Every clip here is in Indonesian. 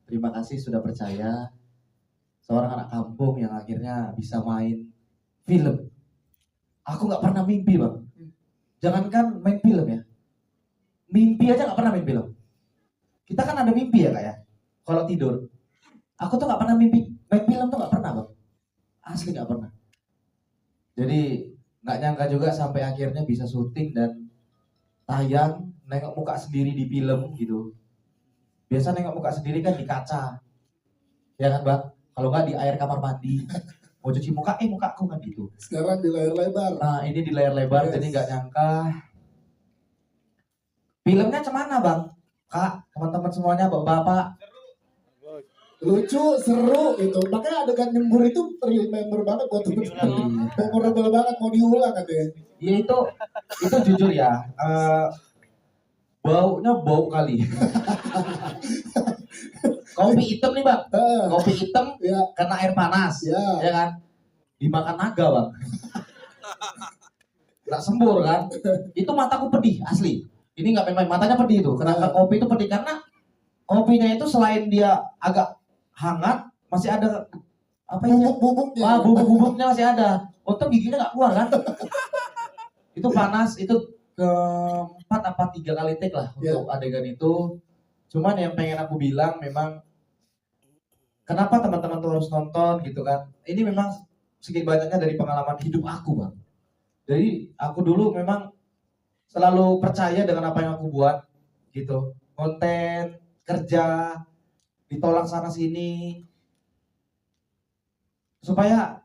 Terima kasih sudah percaya seorang anak kampung yang akhirnya bisa main film. Aku nggak pernah mimpi bang. Jangankan main film ya, mimpi aja nggak pernah main film. Kita kan ada mimpi ya kak ya. Kalau tidur, aku tuh nggak pernah mimpi main film tuh nggak pernah bang. Asli nggak pernah. Jadi nggak nyangka juga sampai akhirnya bisa syuting dan tayang, nengok muka sendiri di film gitu. Biasa nengok muka sendiri kan di kaca, ya kan bang? Kalau nggak di air kamar mandi, mau cuci muka, mukaku kan gitu. Sekarang di layar lebar. Nah ini di layar lebar, jadi nggak nyangka. Filmnya cemana bang? Kak, teman-teman semuanya, bapak-bapak. Lucu, seru gitu. Makanya adegan nyembur itu remember banget buat temen-temen. Memorable banget, mau diulang katanya. Iya itu jujur ya. Baunya bau kali. Kopi hitam nih bang. Kopi hitam ya. Karena air panas. Ya kan? Dimakan naga bang. Nggak sembur kan? Itu mataku pedih asli. Ini nggak main-main, matanya pedih itu. Kenapa kopi itu pedih? Karena kopinya itu selain dia agak hangat, masih ada apa ya? Bubuk-bubuknya. Bubuk-bubuknya masih ada. Untung giginya nggak keluar kan? Itu panas, itu keempat apa 3 kali take lah untuk adegan itu. Cuman yang pengen aku bilang memang kenapa teman-teman tuh harus nonton gitu kan? Ini memang sedikit banyaknya dari pengalaman hidup aku bang. Jadi aku dulu memang selalu percaya dengan apa yang aku buat gitu. Konten, kerja, ditolak sana sini. Supaya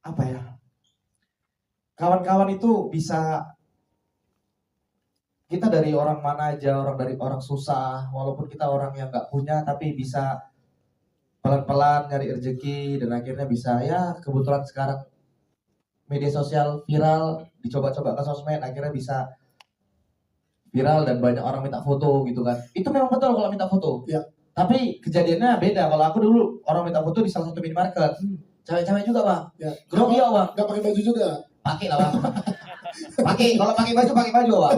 apa ya? Kawan-kawan itu bisa, kita dari orang mana aja, dari orang susah, walaupun kita orang yang nggak punya, tapi bisa pelan-pelan nyari rezeki dan akhirnya bisa ya kebetulan sekarang media sosial viral, dicoba-coba ke sosmed, akhirnya bisa viral dan banyak orang minta foto gitu kan. Itu memang betul kalau minta foto. Ya. Tapi kejadiannya beda. Kalau aku dulu orang minta foto di salah satu minimarket. Cewek-cewek juga bang. Ya. Grogi ya bang. Gak pakai baju juga. Pakai lah bang. Kalau pakai baju bang.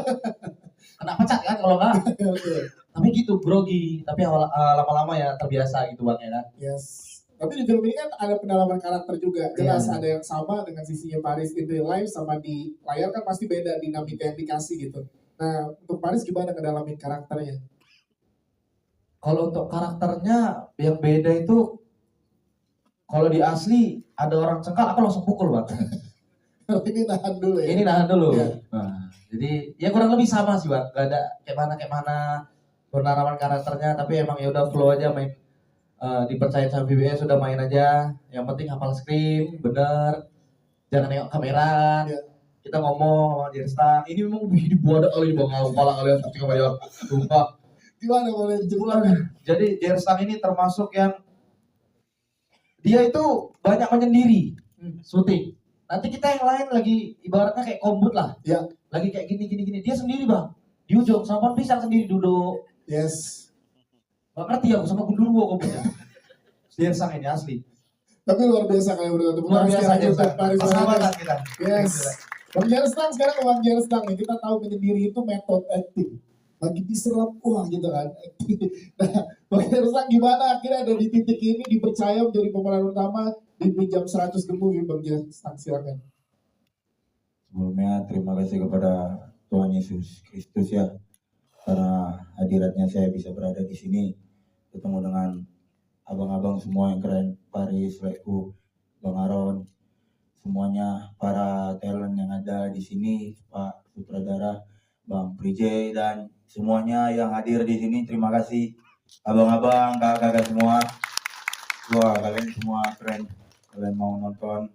Kena pecat kan kalau enggak. Tapi gitu grogi. Tapi lama-lama ya terbiasa gitu bang ya kan. Yes. Tapi di film ini kan ada pendalaman karakter juga. Jelas ada yang sama dengan sisinya Paris in real life sama di layar kan pasti beda dinamika yang dikasih gitu. Nah untuk Paris gimana ngedalamin karakternya? Kalau untuk karakternya yang beda itu, kalau di asli ada orang cengkal aku langsung pukul bang. Ini nahan dulu ya? Ini nahan dulu. Ya. Nah, jadi ya kurang lebih sama sih bang. Gak ada kayak mana penerapan karakternya. Tapi emang ya udah flow aja main. Dipercaya sama VBS sudah main aja. Yang penting hafal skrip, bener. Jangan nengok kamera. Ya. Kita ngomong sama Jerstang. Ini memang dibuat kali bang. Kepala kalian ketika banyak. Sumpah. Gimana boleh dijelasin? Jadi Jerstang ini termasuk yang dia itu banyak menyendiri syuting. Nanti kita yang lain lagi ibaratnya kayak kombut lah. Ya. Lagi kayak gini. Dia sendiri bang. Di ujung sama pohon pisang sendiri duduk. Yes. Gak ngerti aku sama gundurwo kombutnya. Jersang ini asli. Tapi luar biasa kayak udah luar biasa Jersang. Persahabatan kita. Yes. Bang Jerstang sekarang ke Bang Jerstang nih. Kita tahu menyendiri itu metode acting. Lagi diserap gitu kan. Nah, Bang Jerstang gimana akhirnya ada di titik ini dipercaya menjadi pemeran utama di jam 100 gemuk Bang Jerstang, silakan. Sebelumnya terima kasih kepada Tuhan Yesus Kristus ya, karena hadiratnya saya bisa berada di sini, ketemu dengan abang-abang semua yang keren, Paris, Leku, Bang Aron, semuanya para talent yang ada di sini, Pak Sutradara, Bang Prijay dan semuanya yang hadir di sini. Terima kasih abang-abang, kakak-kakak semua. Wah, kalian semua keren. Kalian mau nonton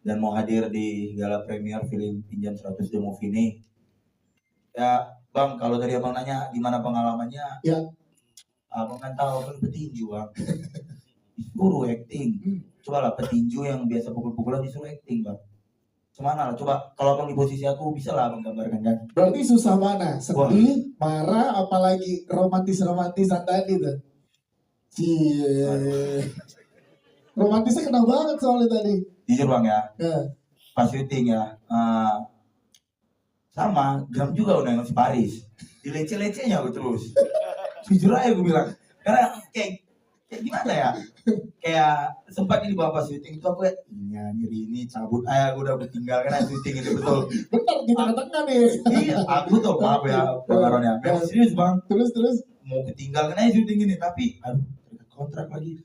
dan mau hadir di gala premier film Pinjam 100 The Movie ini. Ya, Bang, kalau tadi abang nanya gimana pengalamannya? Ya. Abang kan tahu kan petinju, Bang. Disuruh acting. Coba lah petinju yang biasa pukul-pukulan disuruh acting, Bang. Gimana lah? Coba kalau abang di posisi aku bisa lah abang gambarkan kan. Berarti susah mana? Sedih, marah, apalagi romantisan tadi tuh. Cie. Romantisnya kena banget soalnya tadi. Jujur Bang ya. Pas syuting ya. Sama, Gram juga udah ngasih Paris. Dilece-lecenya aku terus. Jujur aja gue bilang, Karena kayak gimana ya? Kayak sempat ini bapak syuting itu aku kayak ya nyeri ini cabut aku udah tinggal karena syuting itu betul. Bentar di tengah-tengah nih. Iya, aku betul maaf ya Bang Aron ya. Memang serius Bang, Terus. mau ketinggal karena syuting ini tapi aduh kontrak lagi.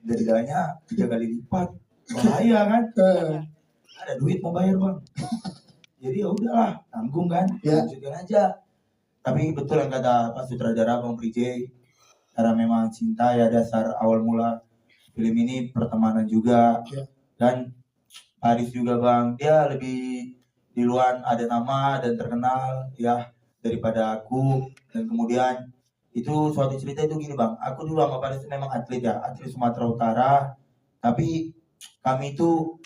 Dendanya 3 kali lipat, bahaya kan? Ada duit mau bayar Bang. Jadi ya udahlah, tanggung kan, Ya. lanjutkan aja. Tapi betul yang kata Pak Sutradara Bang Prijay, karena memang cinta ya dasar awal mula film ini pertemanan juga. Ya. Dan Paris juga Bang, dia lebih di luar ada nama dan terkenal ya daripada aku. Dan kemudian itu suatu cerita itu gini Bang, aku dulu sama Paris memang atlet ya, atlet Sumatera Utara. Tapi kami itu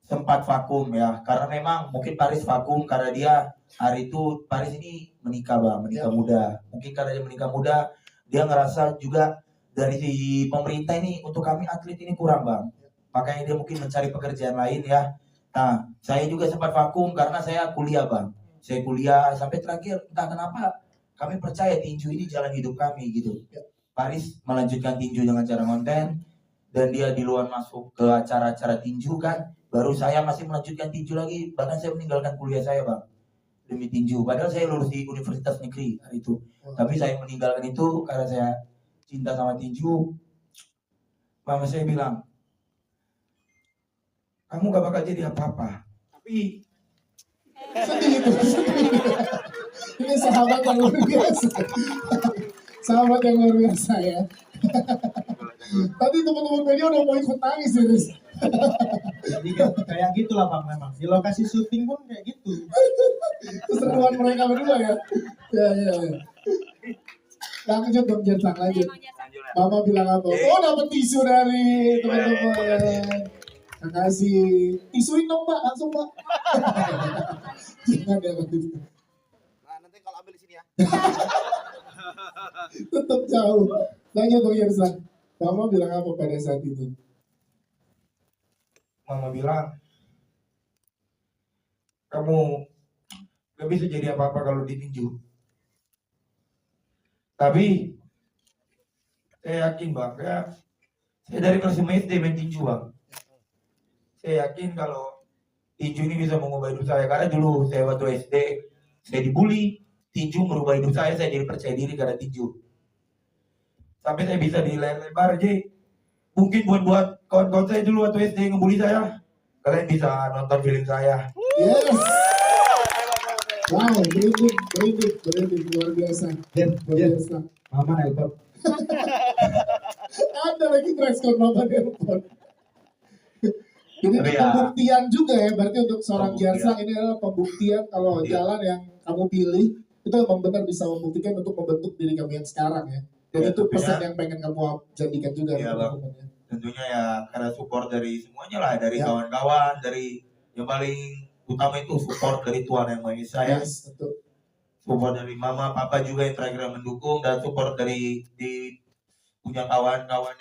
sempat vakum ya, karena memang mungkin Paris vakum karena dia hari itu Paris ini menikah Bang, menikah muda. Mungkin karena dia menikah muda, dia ngerasa juga dari si pemerintah ini untuk kami atlet ini kurang Bang. Makanya dia mungkin mencari pekerjaan lain ya. Nah, saya juga sempat vakum karena saya kuliah Bang. Saya kuliah sampai terakhir entah kenapa kami percaya tinju ini jalan hidup kami gitu. Paris melanjutkan tinju dengan cara konten dan dia di luar masuk ke acara-acara tinju kan. Baru saya masih melanjutkan tinju lagi, bahkan saya meninggalkan kuliah saya Bang demi tinju. Padahal saya lulus di Universitas Negeri hari itu. Tapi saya meninggalkan itu karena saya cinta sama tinju. Mama saya bilang, kamu gak bakal jadi apa-apa. Tapi Sedih itu. Ini sahabat yang luar biasa. Sahabat yang luar biasa ya. Tadi teman-teman media udah mau ikut nangis ini. Jadi kayak gitulah Bang memang. Di lokasi syuting pun kayak gitu. Keseruan mereka berdua ya. Ya. Lanjut dong Jersang, lanjut. Mama bilang apa? Oh dapat tisu dari teman-teman. Terima kasih. Tisuin dong Mbak, langsung Mbak. Jangan ya lanjut. Nah, nanti kalau ambil di sini ya. Tetap jauh. Lanjut dong Jersang. Mama bilang apa pada saat itu? Mama bilang, kamu gak bisa jadi apa-apa kalau ditinju. Tapi saya yakin Bang, ya, saya dari kelas 5 SD main tinju Bang. Saya yakin kalau tinju ini bisa mengubah hidup saya. Karena dulu saya waktu SD, saya dibully. Tinju merubah hidup saya jadi percaya diri karena tinju. Sampai saya bisa di layar lebar aja. Mungkin buat kawan-kawan saya dulu waktu SD ngebully saya. Kalian bisa nonton film saya. Yes. Wow, berinding, luar biasa. Luar biasa. Mama nelpon. Ada lagi respon mama nelpon. Ini Tapi ya, pembuktian juga ya, berarti untuk seorang pembuktian. Jersang ini adalah pembuktian kalau Iya. jalan yang kamu pilih itu memang benar bisa membuktikan untuk membentuk diri kamu yang sekarang ya. Dan Ya, itu tentunya. pesan yang pengen kamu jadikan juga. Iya, Bang. teman-teman ya. Tentunya ya karena support dari semuanya lah, dari Ya. kawan-kawan, dari yang paling utama itu support dari Tuhan Yang Maha Esa ya. Yes, betul. Support dari mama, papa juga yang terakhir mendukung, dan support dari punya kawan-kawan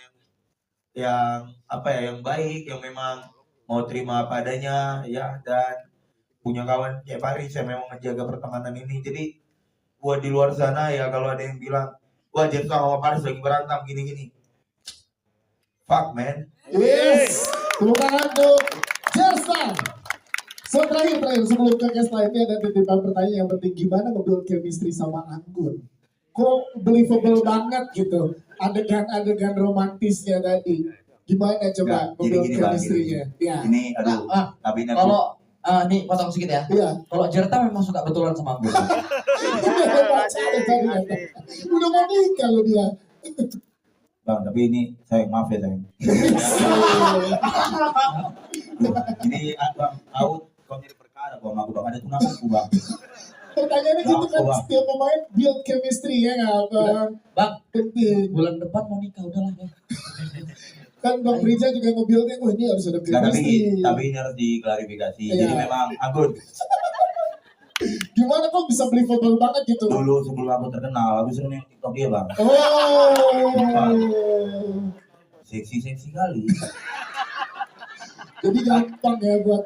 yang apa ya, yang baik, yang memang mau terima apa adanya ya, dan punya kawan kayak Paris yang memang menjaga pertemanan ini. Jadi buat di luar sana ya, kalau ada yang bilang wah Jersang sama Paris lagi berantem gini-gini, fuck man. Yes, tepuk tangan untuk Jersang. So terakhir sebelum ke case lainnya ada titipan pertanyaan yang penting, gimana nge-build chemistry sama Anggun? Kok believable banget gitu adegan-adegan romantisnya tadi. Gimana coba Nggak, jadi nge-build gini, Bang, chemistry-nya? Ya. Ini aduh, Nah, tapi ini aku Kalau nih potong sedikit ya. Iya. Kalau Jerta memang suka betulan sama gue. Udah pacaran tadi kata. Udah mau nikah lo dia. Bang, tapi ini saya maaf ya sayang. Ini Bang, out kau nyari perkara Bang, aku Bang, ada tunanganku Bang. Pertanyaannya gitu kan, Wah. setiap pemain build chemistry ya nggak Bang? Bang, Penting. bulan depan mau nikah udahlah ya. Kan Bang Rija juga nge-buildnya, oh ini harus ada Nggak, chemistry. tapi ini harus diklarifikasi. Iya. Jadi memang Anggun, Gimana kok bisa believable banget gitu? dulu sebelum aku terkenal, aku sering main TikTok dia Bang. Oh. Seksi kali. Jadi gampang ya buat.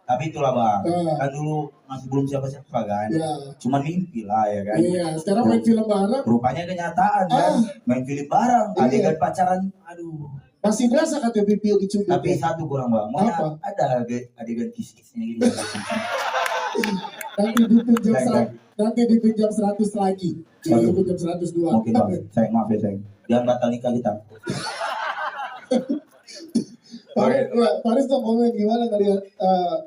Tapi itulah bang, Ah. kan dulu masih belum siapa-siapa kan. Ya. Cuman mimpi lah ya kan. Iya, sekarang main film bareng Rupanya kenyataan kan. Ah. Main film bareng, Iya. adegan pacaran, aduh. masih berasa katanya pipi dicubit. Tapi ya? satu kurang bang, mau Apa? ada adegan kiss-kissnya gitu. Nanti dipinjam Baik, baik. nanti dipinjam 100 lagi. Waduh. Dipinjam 102. Mungkin bang, sayang maaf ya sayang. Jangan batal nikah kita. Paris tuh komen gimana ngeliat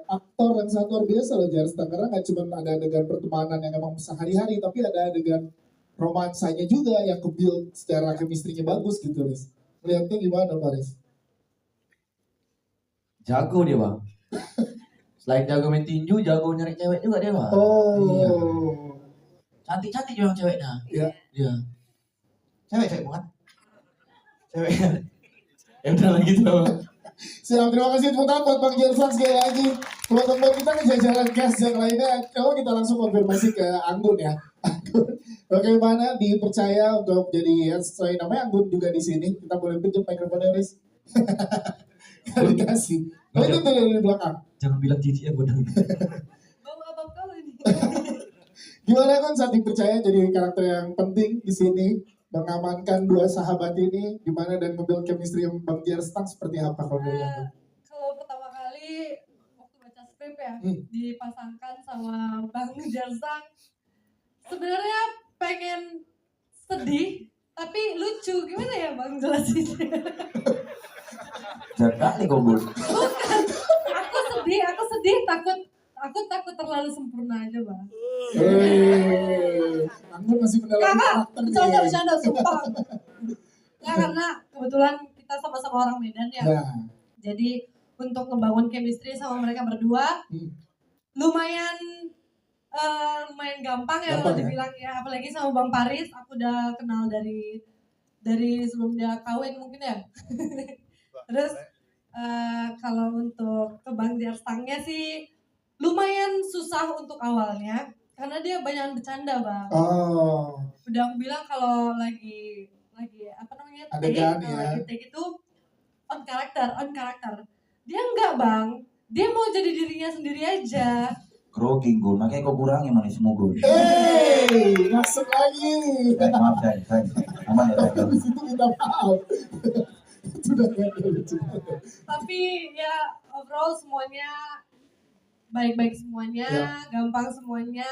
aktor yang sangat luar biasa loh Jarstang, karena nggak cuma ada adegan pertemanan yang emang sehari-hari, tapi ada adegan romansanya juga yang ke-build secara chemistry-nya bagus gitu Riz. Lihatnya gimana Paris? Jago dia bang. Selain jago main tinju, jago nyari cewek juga dia bang. Iya. Oh, Cantik-cantik juga ceweknya. Iya. Iya. Cewek bukan? Cewek. Ya udah lah gitu bang. siap, terima kasih tepuk tangan buat Bang Jarstang sekali lagi. Teman-teman kita ke jajaran cast yang lainnya, kalau kita langsung konfirmasi ke Anggun ya. Anggun, bagaimana dipercaya untuk jadi selain namanya Anggun juga di sini, kita boleh pinjam mikrofonnya Riz. Gak dikasih. Oh itu tuh dari belakang. Jangan bilang cici ya bodoh. Bawa apa kau ini? Gimana kan saat dipercaya jadi karakter yang penting di sini, mengamankan dua sahabat ini, gimana dan nge-build chemistry yang Bang Jarstang seperti apa kalau dari Anggun? Kalau pertama kali waktu baca skrip ya, Hmm. dipasangkan sama Bang Jarstang, sebenarnya pengen sedih tapi lucu, gimana ya Bang jelasinnya? Jangan kali kau bul. Bukan, aku sedih, takut terlalu sempurna aja Bang. Anggun masih mendalami Kakak, karakter nih. bercanda, sumpah. Ya karena kebetulan kita sama-sama orang Medan ya. Nah, Jadi untuk ngebangun chemistry sama mereka berdua Hmm. lumayan gampang ya Gampang kalau ya? dibilang ya, apalagi sama Bang Paris aku udah kenal dari sebelum dia kawin mungkin ya. Terus kalau untuk ke Bang Jarstangnya sih lumayan susah untuk awalnya karena dia banyak bercanda Bang. oh, Udah aku bilang kalau lagi apa namanya Adegan, kalau ya. lagi take itu on karakter dia enggak Bang, dia mau jadi dirinya sendiri aja. Grogging gue, makanya kau kurangi manis gue. masuk lagi. Maaf sayang. Aman ya sayang. Habis itu minta maaf. Sudah gak ada lucu. Tapi ya overall semuanya baik-baik semuanya, Ya. gampang semuanya,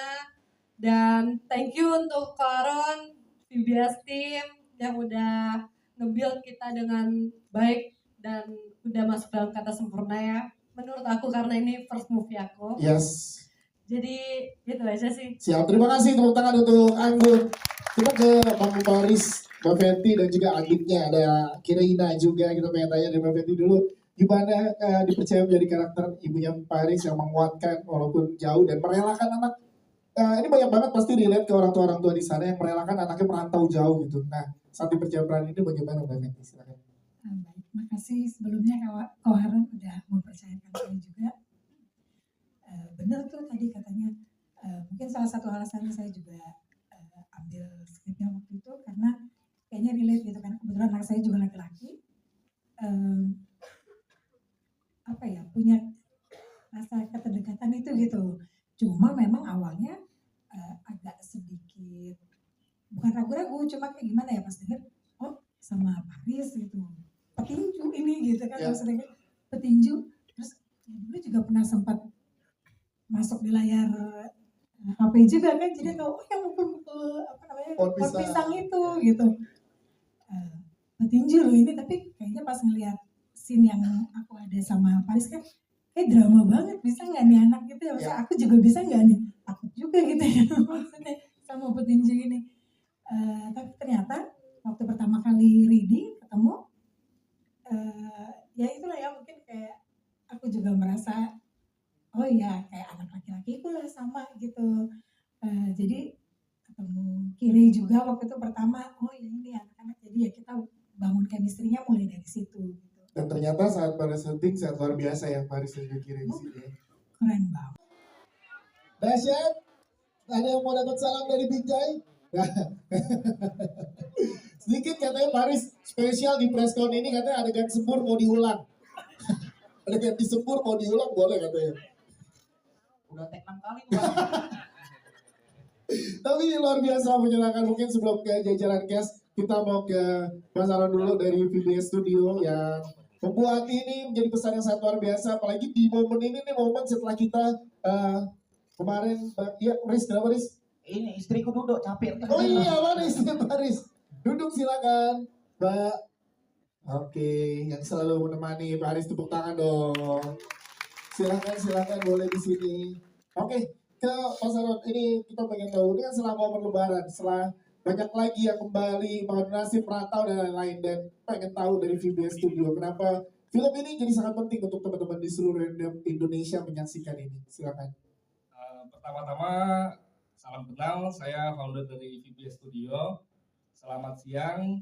dan thank you untuk Karon, VBS team yang udah nge-build kita dengan baik dan udah masuk dalam kata sempurna ya. Menurut aku karena ini first movie aku. Yes. Jadi gitu aja sih. Siap, terima kasih tepuk tangan untuk Anggun. Kita ke Bang Paris, Mbak Fenty dan juga adiknya ada Kirina juga. Kita pengen tanya dari Mbak Fenty dulu, gimana dipercaya menjadi karakter ibunya Paris yang menguatkan walaupun jauh dan merelakan anak. Ini banyak banget pasti relate ke orang tua di sana yang merelakan anaknya merantau jauh gitu. Nah, saat dipercaya peran ini bagaimana Mbak Fenty? Silakan. Baik, makasih sebelumnya Kak Harun udah mempercayakan saya juga. Benar tuh tadi katanya, mungkin salah satu alasannya saya juga ambil skripnya waktu itu karena kayaknya relate gitu kan, kebetulan anak saya juga laki-laki. Apa ya, punya rasa keterikatan itu gitu. Cuma memang awalnya agak sedikit, bukan ragu-ragu, cuma kayak gimana ya pas denger, oh sama Paris gitu, petinju ini gitu kan, Ya. maksudnya kan, petinju, terus ya dulu juga pernah sempat masuk di layar HP juga kan, jadi tahu oh yang mukul apa namanya Pohon pohon pisang. pisang itu gitu. Petinju loh ini, tapi kayaknya pas ngelihat scene yang aku ada sama Paris kan kayak drama banget, bisa nggak nih anak gitu ya, maksudnya aku juga bisa nggak nih, takut juga gitu ya maksudnya sama petinju ini. Tapi ternyata waktu pertama kali reading ketemu, ya itulah ya, mungkin kayak aku juga merasa oh iya kayak anak laki-lakiku lah sama gitu. Jadi ketemu Kiri juga waktu itu pertama, oh ya ini anak-anak, jadi ya kita bangun chemistry-nya mulai dari situ gitu. Dan ternyata saat pada syuting sangat luar biasa ya Paris dan juga Kiri di sini. Keren banget. Dahsyat. Ada yang mau dapat salam dari Big Jai? Sedikit katanya Paris spesial di preskon ini katanya adegan sembur mau diulang. Adegan disembur mau diulang boleh katanya. Udah tag 6 kali tuh. Bang. Tapi luar biasa menyenangkan. Mungkin sebelum ke jajaran cast, kita mau ke Mas Aron dulu dari VBS Studio yang membuat ini menjadi pesan yang sangat luar biasa. Apalagi di momen ini nih, momen setelah kita kemarin, ya Riz, kenapa Riz? Ini istriku duduk capek. Oh iya, mana istri Paris? Duduk silakan, Mbak. Oke, yang selalu menemani Paris, tepuk tangan dong. Silakan boleh di sini. Oke, ke Mas Aron, ini kita pengen tahu ini kan setelah momen Lebaran, setelah banyak lagi yang kembali mengasih perantau dan lain-lain, dan pengen tahu dari VBS Studio kenapa film ini jadi sangat penting untuk teman-teman di seluruh Indonesia menyaksikan ini. Silakan. Pertama-tama salam kenal, saya founder dari VBS Studio. Selamat siang.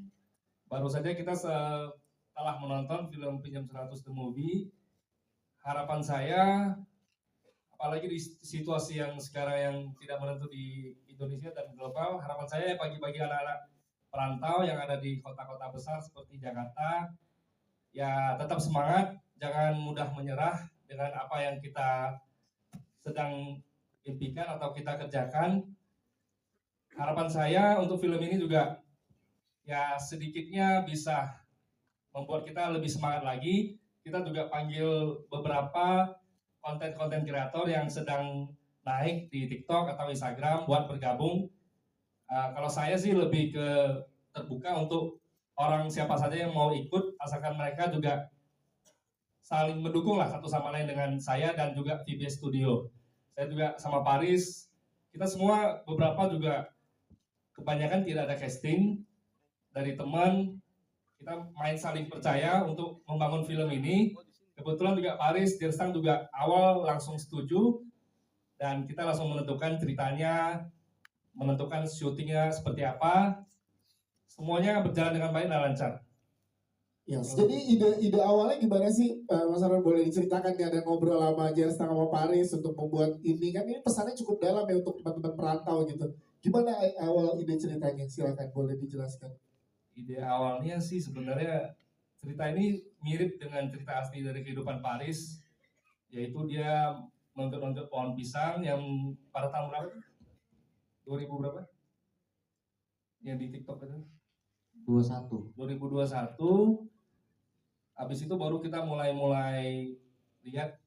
Baru saja kita setelah menonton film Pinjam 100 The Movie. Harapan saya, apalagi di situasi yang sekarang yang tidak menentu di Indonesia dan global, harapan saya bagi anak-anak perantau yang ada di kota-kota besar seperti Jakarta, ya tetap semangat, jangan mudah menyerah dengan apa yang kita sedang impikan atau kita kerjakan. Harapan saya untuk film ini juga ya sedikitnya bisa membuat kita lebih semangat lagi. Kita juga panggil beberapa konten-konten kreator yang sedang naik di TikTok atau Instagram buat bergabung. Kalau saya sih lebih ke terbuka untuk orang siapa saja yang mau ikut, asalkan mereka juga saling mendukung lah satu sama lain dengan saya dan juga VBS Studio. Saya juga sama Paris, kita semua beberapa juga kebanyakan tidak ada casting dari teman, kita main saling percaya untuk membangun film ini. Kebetulan juga Paris, Dirstang juga awal langsung setuju dan kita langsung menentukan ceritanya, menentukan syutingnya seperti apa. Semuanya berjalan dengan baik dan lancar. Yes. Jadi ide awalnya gimana sih, Mas Aron, boleh diceritakan nggak? Ada ngobrol sama Dirstang sama Paris untuk membuat ini, kan ini pesannya cukup dalam ya untuk teman-teman perantau gitu. Gimana awal ide ceritanya? Silakan boleh dijelaskan. Ide awalnya sih sebenarnya cerita ini mirip dengan cerita asli dari kehidupan Paris, yaitu dia nonton pohon pisang yang pada tahun berapa? 2000 berapa? Yang di TikTok itu? 2021. Habis itu baru kita mulai lihat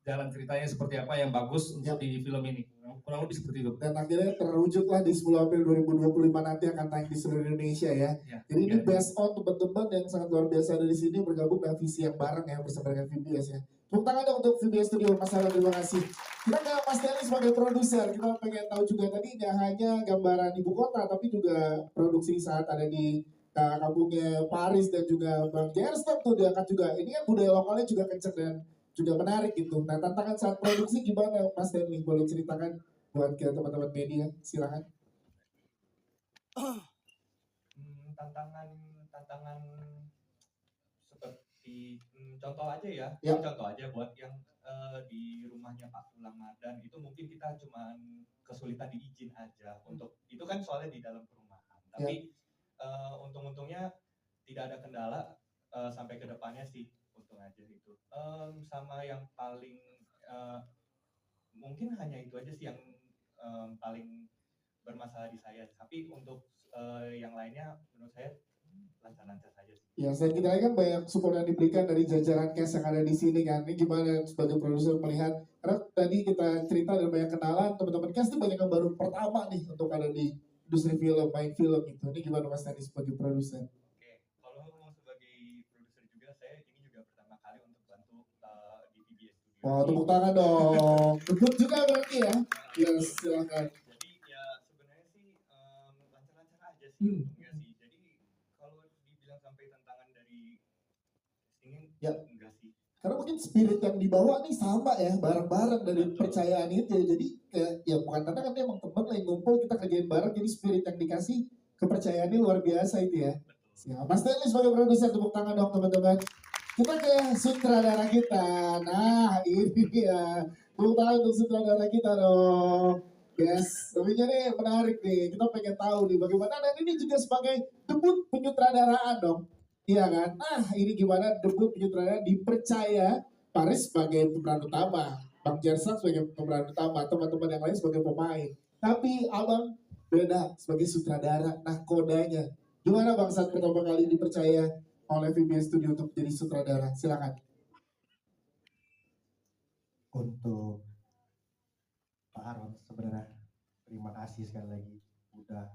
jalan ceritanya seperti apa yang bagus untuk di film ini. Kurang lebih seperti itu. Dan akhirnya terwujudlah di 10 April 2025 nanti akan tayang di seluruh Indonesia ya. Jadi ini based on teman-teman yang sangat luar biasa dari sini bergabung dengan visi yang bareng ya bersama dengan VBS ya. Tepuk tangan dong untuk VBS Studio, Mas Aron, terima kasih. Kita ke Mas Denny sebagai produser, kita pengen tahu juga tadi nggak hanya gambaran ibu kota, tapi juga produksi saat ada di kampungnya Paris dan juga Bang Jerstop tuh diangkat juga. Ini kan budaya lokalnya juga kenceng dan juga menarik gitu. Nah, tantangan saat produksi gimana Mas Denny? Boleh ceritakan buat ke teman-teman media, silakan. Tantangan seperti contoh aja ya, Ya. contoh aja buat yang di rumahnya Pak Tulang Madan itu mungkin kita cuma kesulitan diizin aja untuk itu kan soalnya di dalam perumahan. Tapi untung-untungnya tidak ada kendala sampai ke depannya sih, untung aja itu. Sama yang paling mungkin hanya itu aja sih yang paling bermasalah di saya. Tapi untuk yang lainnya menurut saya lancar-lancar saja sih. Ya, saya kira kan banyak support yang diberikan dari jajaran cast yang ada di sini kan. Ini gimana sebagai produser melihat? Karena tadi kita cerita dan banyak kenalan, teman-teman cast itu banyak yang baru pertama nih untuk ada di industri film, main film gitu. Ini gimana Mas Tadi sebagai produser? Oke, kalau sebagai produser juga saya ini juga pertama kali untuk bantu di VBS Studio. Wah, tepuk tangan dong. Duduk juga berarti ya? Yes, silakan. Jadi ya sebenarnya sih lancar-lancar aja sih untungnya sih. Jadi kalau dibilang sampai tantangan dari ini enggak sih. Karena mungkin spirit yang dibawa nih sama ya, bareng-bareng dari percayaan itu ya. Jadi kayak ya bukan tantangan, emang temen lagi ngumpul kita kerjain bareng, jadi spirit yang dikasih kepercayaannya luar biasa itu ya. Siap. Mas Stanley sebagai produser, tepuk tangan dong teman-teman. Kita ke sutradara kita. Nah ini dia, tepuk tangan untuk sutradara kita dong. Yes, lebihnya nih menarik nih. Kita pengen tahu nih bagaimana, dan ini juga sebagai debut penyutradaraan dong. Iya kan? Nah ini gimana debut penyutradara dipercaya Paris sebagai pemeran utama. Bang Jersak sebagai pemeran utama, teman-teman yang lain sebagai pemain. Tapi abang beda sebagai sutradara, nakodanya. Gimana bang saat pertama kali dipercaya oleh VBS Studio untuk jadi sutradara? Silakan. Untuk Pak Aron sebenarnya terima kasih sekali lagi udah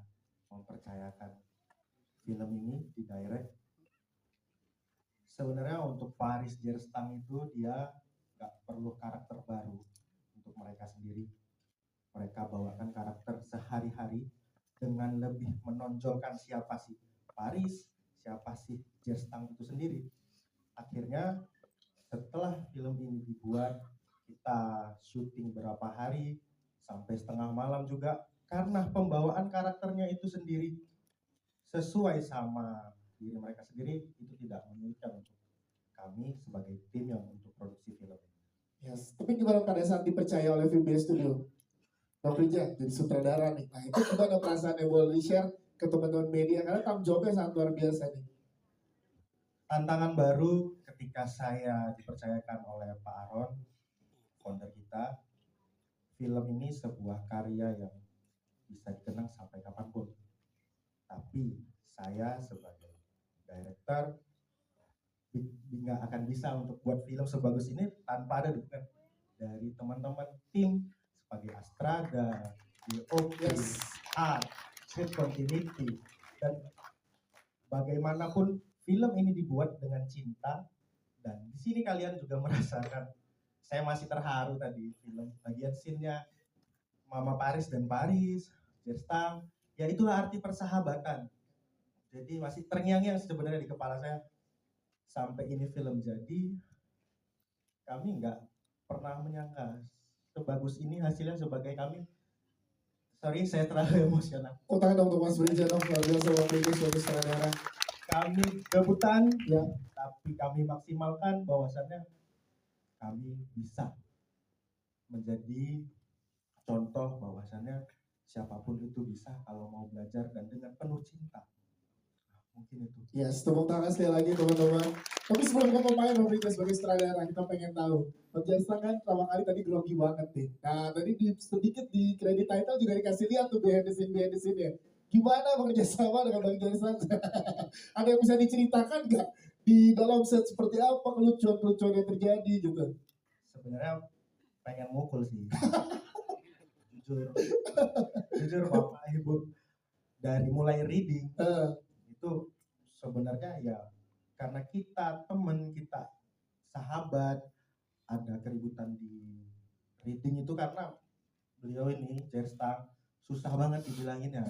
mempercayakan film ini di direct. Sebenarnya untuk Paris Jerstang itu dia nggak perlu karakter baru untuk mereka sendiri. Mereka bawakan karakter sehari-hari dengan lebih menonjolkan siapa sih Paris, siapa sih Jerstang itu sendiri. Akhirnya setelah film ini dibuat, kita syuting berapa hari sampai setengah malam juga karena pembawaan karakternya itu sendiri sesuai sama diri mereka sendiri, itu tidak menyulitkan untuk kami sebagai tim yang untuk produksi film ini. Yes. Tapi gimana pada saat dipercaya oleh VBS Studio? Bang Rija jadi sutradara nih. Nah itu gimana perasaannya, boleh di-share ke teman-teman media karena tanggung jawabnya sangat luar biasa nih. Tantangan baru ketika saya dipercayakan oleh Pak Aron, founder kita, film ini sebuah karya yang bisa dikenang sampai kapanpun. Tapi saya sebagai director nggak akan bisa untuk buat film sebagus ini tanpa ada dukungan dari teman-teman tim sebagai Astrada, DOP, art, script continuity, dan bagaimanapun film ini dibuat dengan cinta. Dan di sini kalian juga merasakan, saya masih terharu tadi film bagian scene-nya Mama Paris dan Paris, Jerstang, ya itulah arti persahabatan. Jadi masih terngiang-ngiang sebenarnya di kepala saya. Sampai ini film jadi, kami nggak pernah menyangka sebagus ini hasilnya sebagai kami. Sorry, saya terlalu emosional. Oh, tangan dong untuk Mas Brija dong, luar biasa waktu itu sebagai sutradara. Kami debutan, ya, tapi kami maksimalkan bahwasannya kami bisa menjadi contoh bahwasannya siapapun itu bisa kalau mau belajar dan dengan penuh cinta. Mungkin itu. Yes, tepuk tangan sekali lagi teman-teman. Tapi sebelum ke pemain Bang Rija sebagai sutradara, kita pengen tahu. Bang Jerstang kan pertama kali tadi grogi banget nih. Nah tadi sedikit di kredit title juga dikasih lihat tuh behind the scene ya. Gimana bekerja sama dengan Bang Jerstang? Ada yang bisa diceritakan nggak di dalam set seperti apa kelucuan-kelucuan yang terjadi gitu? Sebenarnya pengen mukul sih. jujur Bapak Ibu, dari mulai reading itu sebenarnya ya karena kita teman, kita sahabat, ada keributan di reading itu karena beliau ini Jerstang susah banget dibilanginnya.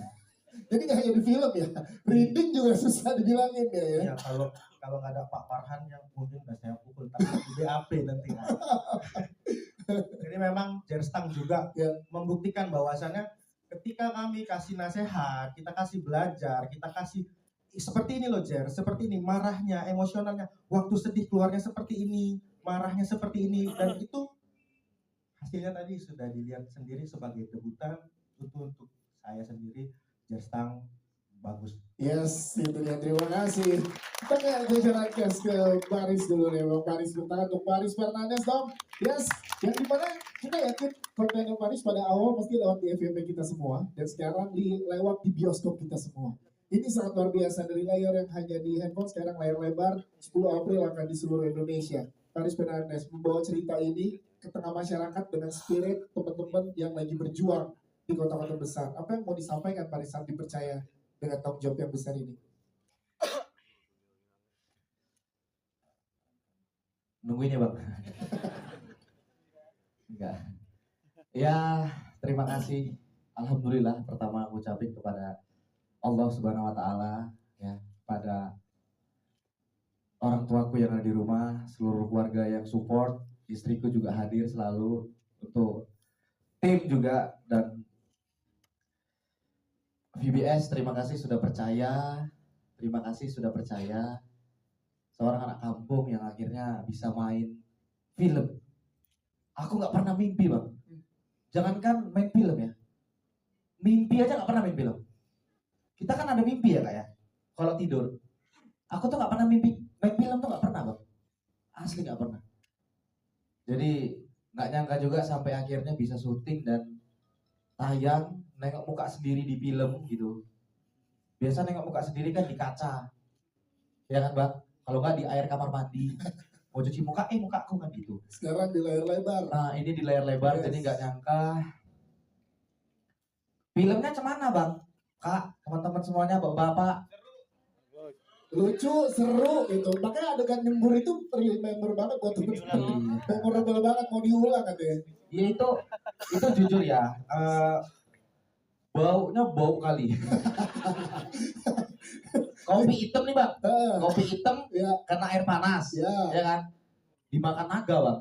Jadi nggak hanya di film ya, reading juga susah dibilangin ya. Ya kalau nggak ada Pak Farhan yang mungkin udah saya pukul tapi di BAP nanti. Jadi memang Jerstang juga membuktikan bahwasannya ketika kami kasih nasihat, kita kasih belajar, kita kasih seperti ini loh Jer, seperti ini marahnya, emosionalnya, waktu sedih keluarnya seperti ini, marahnya seperti ini, dan itu hasilnya tadi sudah dilihat sendiri sebagai debutan. Untuk saya sendiri Jerstang bagus. Yes, itu dia, terima kasih. Kita kayak jajaran cash ke Paris dulu nih, Bang Paris. Bertangan untuk Paris Fernandes dong. Yes, yang dimana kita yakin kontennya Paris pada awal pasti lewat di FYP kita semua, dan sekarang lewat di bioskop kita semua. Ini sangat luar biasa, dari layar yang hanya di handphone sekarang layar lebar 10 April akan di seluruh Indonesia. Paris Fernandes membawa cerita ini ke tengah masyarakat dengan spirit teman-teman yang lagi berjuang di kota-kota besar. Apa yang mau disampaikan Paris saat dipercaya dengan tanggung jawab yang besar ini? Nungguin ya Bang? Enggak. Ya, terima kasih. Alhamdulillah pertama aku ucapin kepada Allah Subhanahu wa Ta'ala, ya, pada orang tuaku yang ada di rumah, seluruh keluarga yang support, istriku juga hadir selalu, untuk tim juga, dan VBS terima kasih sudah percaya, terima kasih sudah percaya seorang anak kampung yang akhirnya bisa main film. Aku nggak pernah mimpi Bang, jangankan main film ya, mimpi aja nggak pernah main film. Kita kan ada mimpi ya Kak ya, kalau tidur. Aku tuh nggak pernah mimpi main film tuh, nggak pernah Bang, asli nggak pernah. Jadi nggak nyangka juga sampai akhirnya bisa syuting dan tayang, nengok muka sendiri di film gitu. Biasa nengok muka sendiri kan di kaca, ya kan bang? Kalau nggak di air kamar mandi, mau cuci muka, mukaku kan gitu. Sekarang di layar lebar. Nah ini di layar lebar, Yes. jadi nggak nyangka. Filmnya cemana bang? Kak, teman-teman semuanya, bapak-bapak. Lucu, seru gitu. Makanya adegan nyembur itu remember banget buat temen-temen. Memorable banget, mau diulang katanya. Ya itu jujur ya, baunya bau kali. Kopi hitam nih bang, kopi hitam Ya. kena air panas, Ya. ya kan? Dimakan naga bang.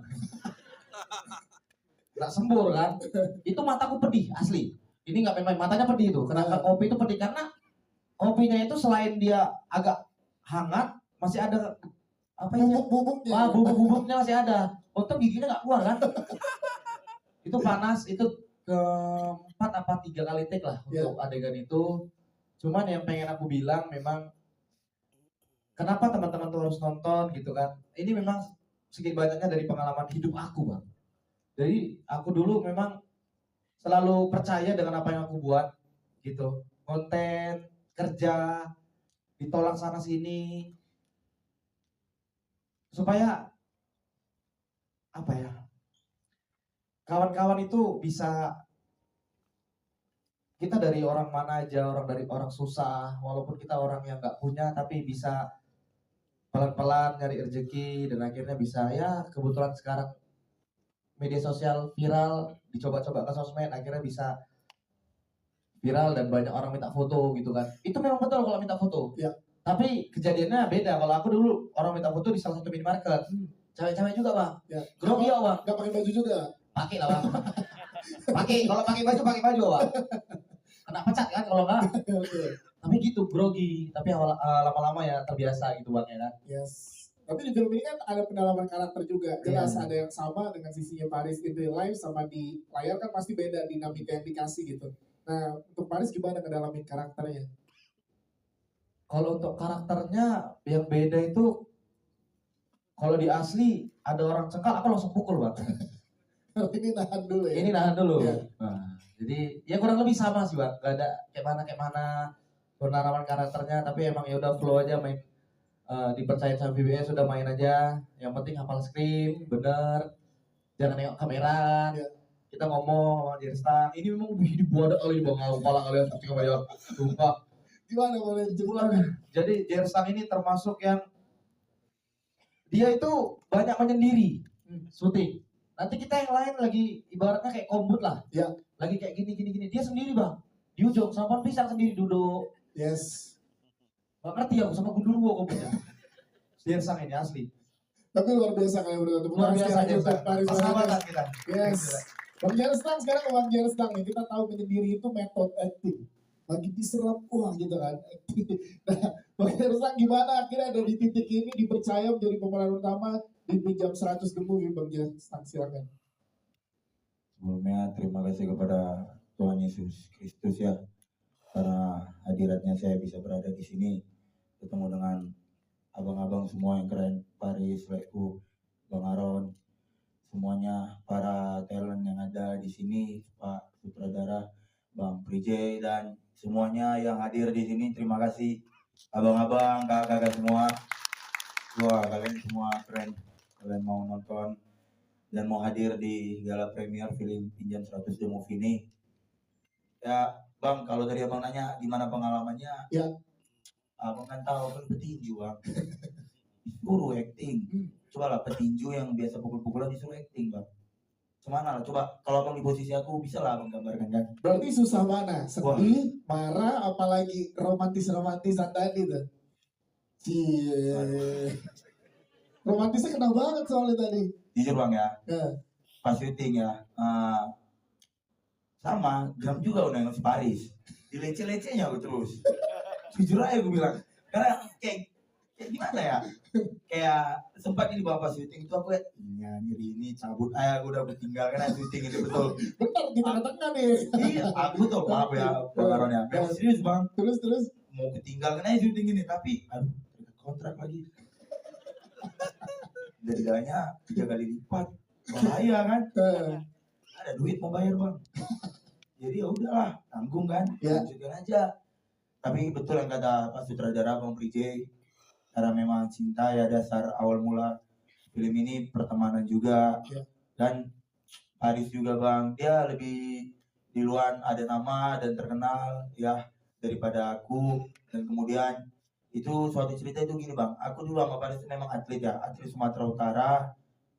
Nggak sembur kan? Itu mataku pedih asli. Ini nggak main-main, matanya pedih itu. Kenapa kopi itu pedih? Karena kopinya itu selain dia agak hangat, masih ada apa ya? Bubuk-bubuknya. Bubuk-bubuknya masih ada. Untung giginya nggak keluar kan? Itu panas, itu keempat apa 3 kali take lah untuk adegan itu. Cuman yang pengen aku bilang memang kenapa teman-teman tuh harus nonton gitu kan? Ini memang sedikit banyaknya dari pengalaman hidup aku bang. Jadi aku dulu memang selalu percaya dengan apa yang aku buat gitu. Konten, kerja, ditolak sana sini. Supaya apa ya? Kawan-kawan itu bisa, kita dari orang mana aja, dari orang susah, walaupun kita orang yang nggak punya, tapi bisa pelan-pelan nyari rezeki dan akhirnya bisa, ya kebetulan sekarang media sosial viral, dicoba-coba ke sosmed, akhirnya bisa viral dan banyak orang minta foto gitu kan. Itu memang betul kalau minta foto. Ya. Tapi kejadiannya beda. Kalau aku dulu orang minta foto di salah satu minimarket, cewek-cewek juga bang. Ya. Grogi ya bang. Gak pakai baju juga. Pakai lah bang. Kalau pakai baju bang. Kena pecat kan kalau enggak. Tapi gitu grogi. Tapi lama-lama ya terbiasa gitu bang ya kan. Yes. Tapi di film ini kan ada pendalaman karakter juga. Jelas ada yang sama dengan sisinya Paris in real life sama di layar kan pasti beda dinamika yang dikasih gitu. Nah untuk Paris gimana ngedalamin karakternya? Kalau untuk karakternya yang beda itu, kalau di asli ada orang cengkal, aku langsung pukul bang. Ini nahan dulu ya. Ini nahan dulu. Ya. Nah, jadi ya kurang lebih sama sih bang. Gak ada kayak mana penanaman karakternya. Tapi emang ya udah flow aja main. Dipercaya sama VBS sudah main aja. Yang penting hafal skrip, bener. Jangan nengok kamera. Ya. Kita ngomong sama Jerstang. Ini memang dibuat kali bang. Kepala kalian ketika banyak. Sumpah. Gimana boleh dijelasin? Jadi Jerstang ini termasuk yang dia itu banyak menyendiri syuting. Nanti kita yang lain lagi ibaratnya kayak kombut lah. Ya. Lagi kayak gini. Dia sendiri bang. Di ujung sama pohon pisang sendiri duduk. Yes. Gak ngerti aku sama gundurwo kombutnya. Jerstang ini asli. Tapi luar biasa kalian berdua. Luar biasa Jerstang. Paris Persahabatan kita. Yes. Bang Jerstang sekarang Bang Jerstang nih. Kita tahu menyendiri itu metode acting. Lagi diserap gitu kan. Nah, Bang Jerstang gimana akhirnya ada di titik ini dipercaya menjadi pemeran utama di Pinjam 100 The Movie. Bang Jerstang silakan. Sebelumnya terima kasih kepada Tuhan Yesus Kristus ya, karena hadiratnya saya bisa berada di sini, ketemu dengan abang-abang semua yang keren, Paris, Leku, Bang Aron, semuanya para talent yang ada di sini, Pak Sutradara, Bang Prijay, dan semuanya yang hadir di sini. Terima kasih abang-abang, kakak-kakak semua. Wah, kalian semua keren. Kalian mau nonton dan mau hadir di gala premier film Pinjam 100 The Movie ini. Ya, Bang, kalau tadi abang nanya gimana pengalamannya, ya, abang kan tahu kan petinju bang, disuruh acting. Coba lah petinju yang biasa pukul-pukulan disuruh acting bang. Gimana lah, coba kalau abang di posisi aku bisa lah abang gambarkan kan. Berarti susah mana? Sedih, marah, apalagi romantisan tadi tuh. Cie. Romantisnya kena banget soalnya tadi. Jujur bang ya, Ya. pas syuting ya, sama Gram juga udah ngasih Paris, dilece-lecenya aku terus. Jujur aja gue bilang, karena kayak gimana ya, kayak sempat ini bapak syuting itu aku lihat nyari ini cabut aja, aku udah tinggalkan aja syuting itu betul. Bentar di tengah-tengah nih. Iya, aku betul maaf ya Bang Aron ya, memang serius bang. Terus. Mau ketinggalkan aja syuting ini, tapi aduh kontrak lagi. Dendanya 3 kali lipat. bahaya kan, Eh, nggak ada duit mau bayar bang. Jadi ya udahlah, tanggung kan, Ya. lanjutkan aja. Tapi betul yang kata Pak Sutradara Bang Prijay, karena memang cinta ya dasar awal mula film ini, pertemanan juga. Ya. Dan Paris juga bang, dia lebih di luar ada nama dan terkenal ya daripada aku. Dan kemudian itu suatu cerita itu gini bang, aku dulu sama Paris memang atlet ya, atlet Sumatera Utara.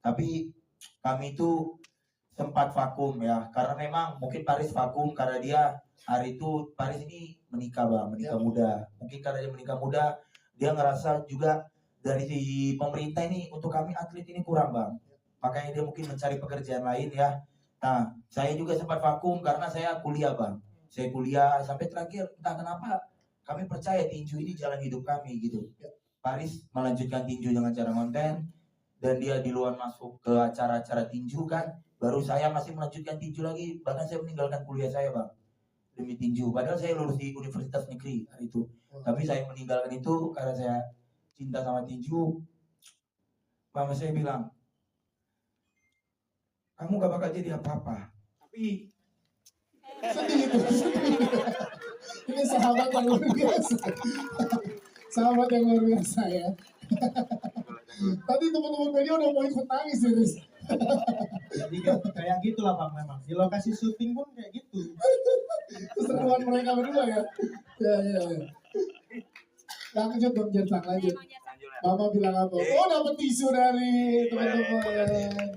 Tapi kami itu sempat vakum ya, karena memang mungkin Paris vakum karena dia hari itu Paris ini menikah bang, menikah muda. Mungkin karena dia menikah muda, dia ngerasa juga dari si pemerintah ini untuk kami atlet ini kurang bang. Makanya dia mungkin mencari pekerjaan lain ya. Nah, saya juga sempat vakum karena saya kuliah bang. Saya kuliah sampai terakhir entah kenapa kami percaya tinju ini jalan hidup kami gitu. Paris melanjutkan tinju dengan cara konten dan dia di luar masuk ke acara-acara tinju kan. Baru saya masih melanjutkan tinju lagi, bahkan saya meninggalkan kuliah saya bang demi tinju. Padahal saya lulus di Universitas Negeri hari itu. Tapi saya meninggalkan itu karena saya cinta sama tinju. Mama saya bilang, kamu gak bakal jadi apa-apa. Tapi sedih itu. Ini sahabat yang luar biasa. Sahabat yang luar biasa ya. Tadi teman-teman media udah mau ikut nangis serius. Jadi kayak gitulah bang, memang di lokasi syuting pun kayak gitu. Keseruan mereka berdua ya. Ya. Lanjut dong Jersang, lanjut. Mama bilang apa? Oh dapat tisu dari teman-teman.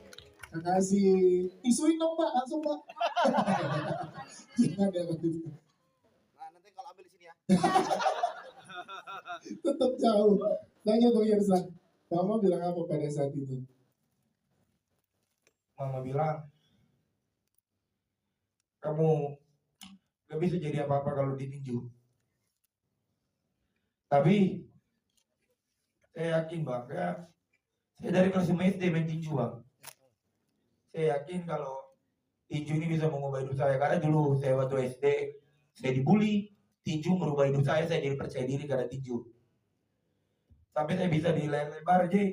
Terima kasih. Tisuin dong Pak, langsung Pak. Jangan ya gitu. Nah, nanti kalau ambil di sini ya. Tetap jauh. Lanjut dong Jersang. Mama bilang apa pada saat itu? Mama bilang, kamu gak bisa jadi apa-apa kalau ditinju. Tapi saya yakin bang, saya dari kelas 5 SD main tinju bang. Saya yakin kalau tinju ini bisa mengubah hidup saya. Karena dulu saya waktu SD, saya dibully. Tinju merubah hidup saya jadi percaya diri karena tinju. Sampai saya bisa di layar lebar aja.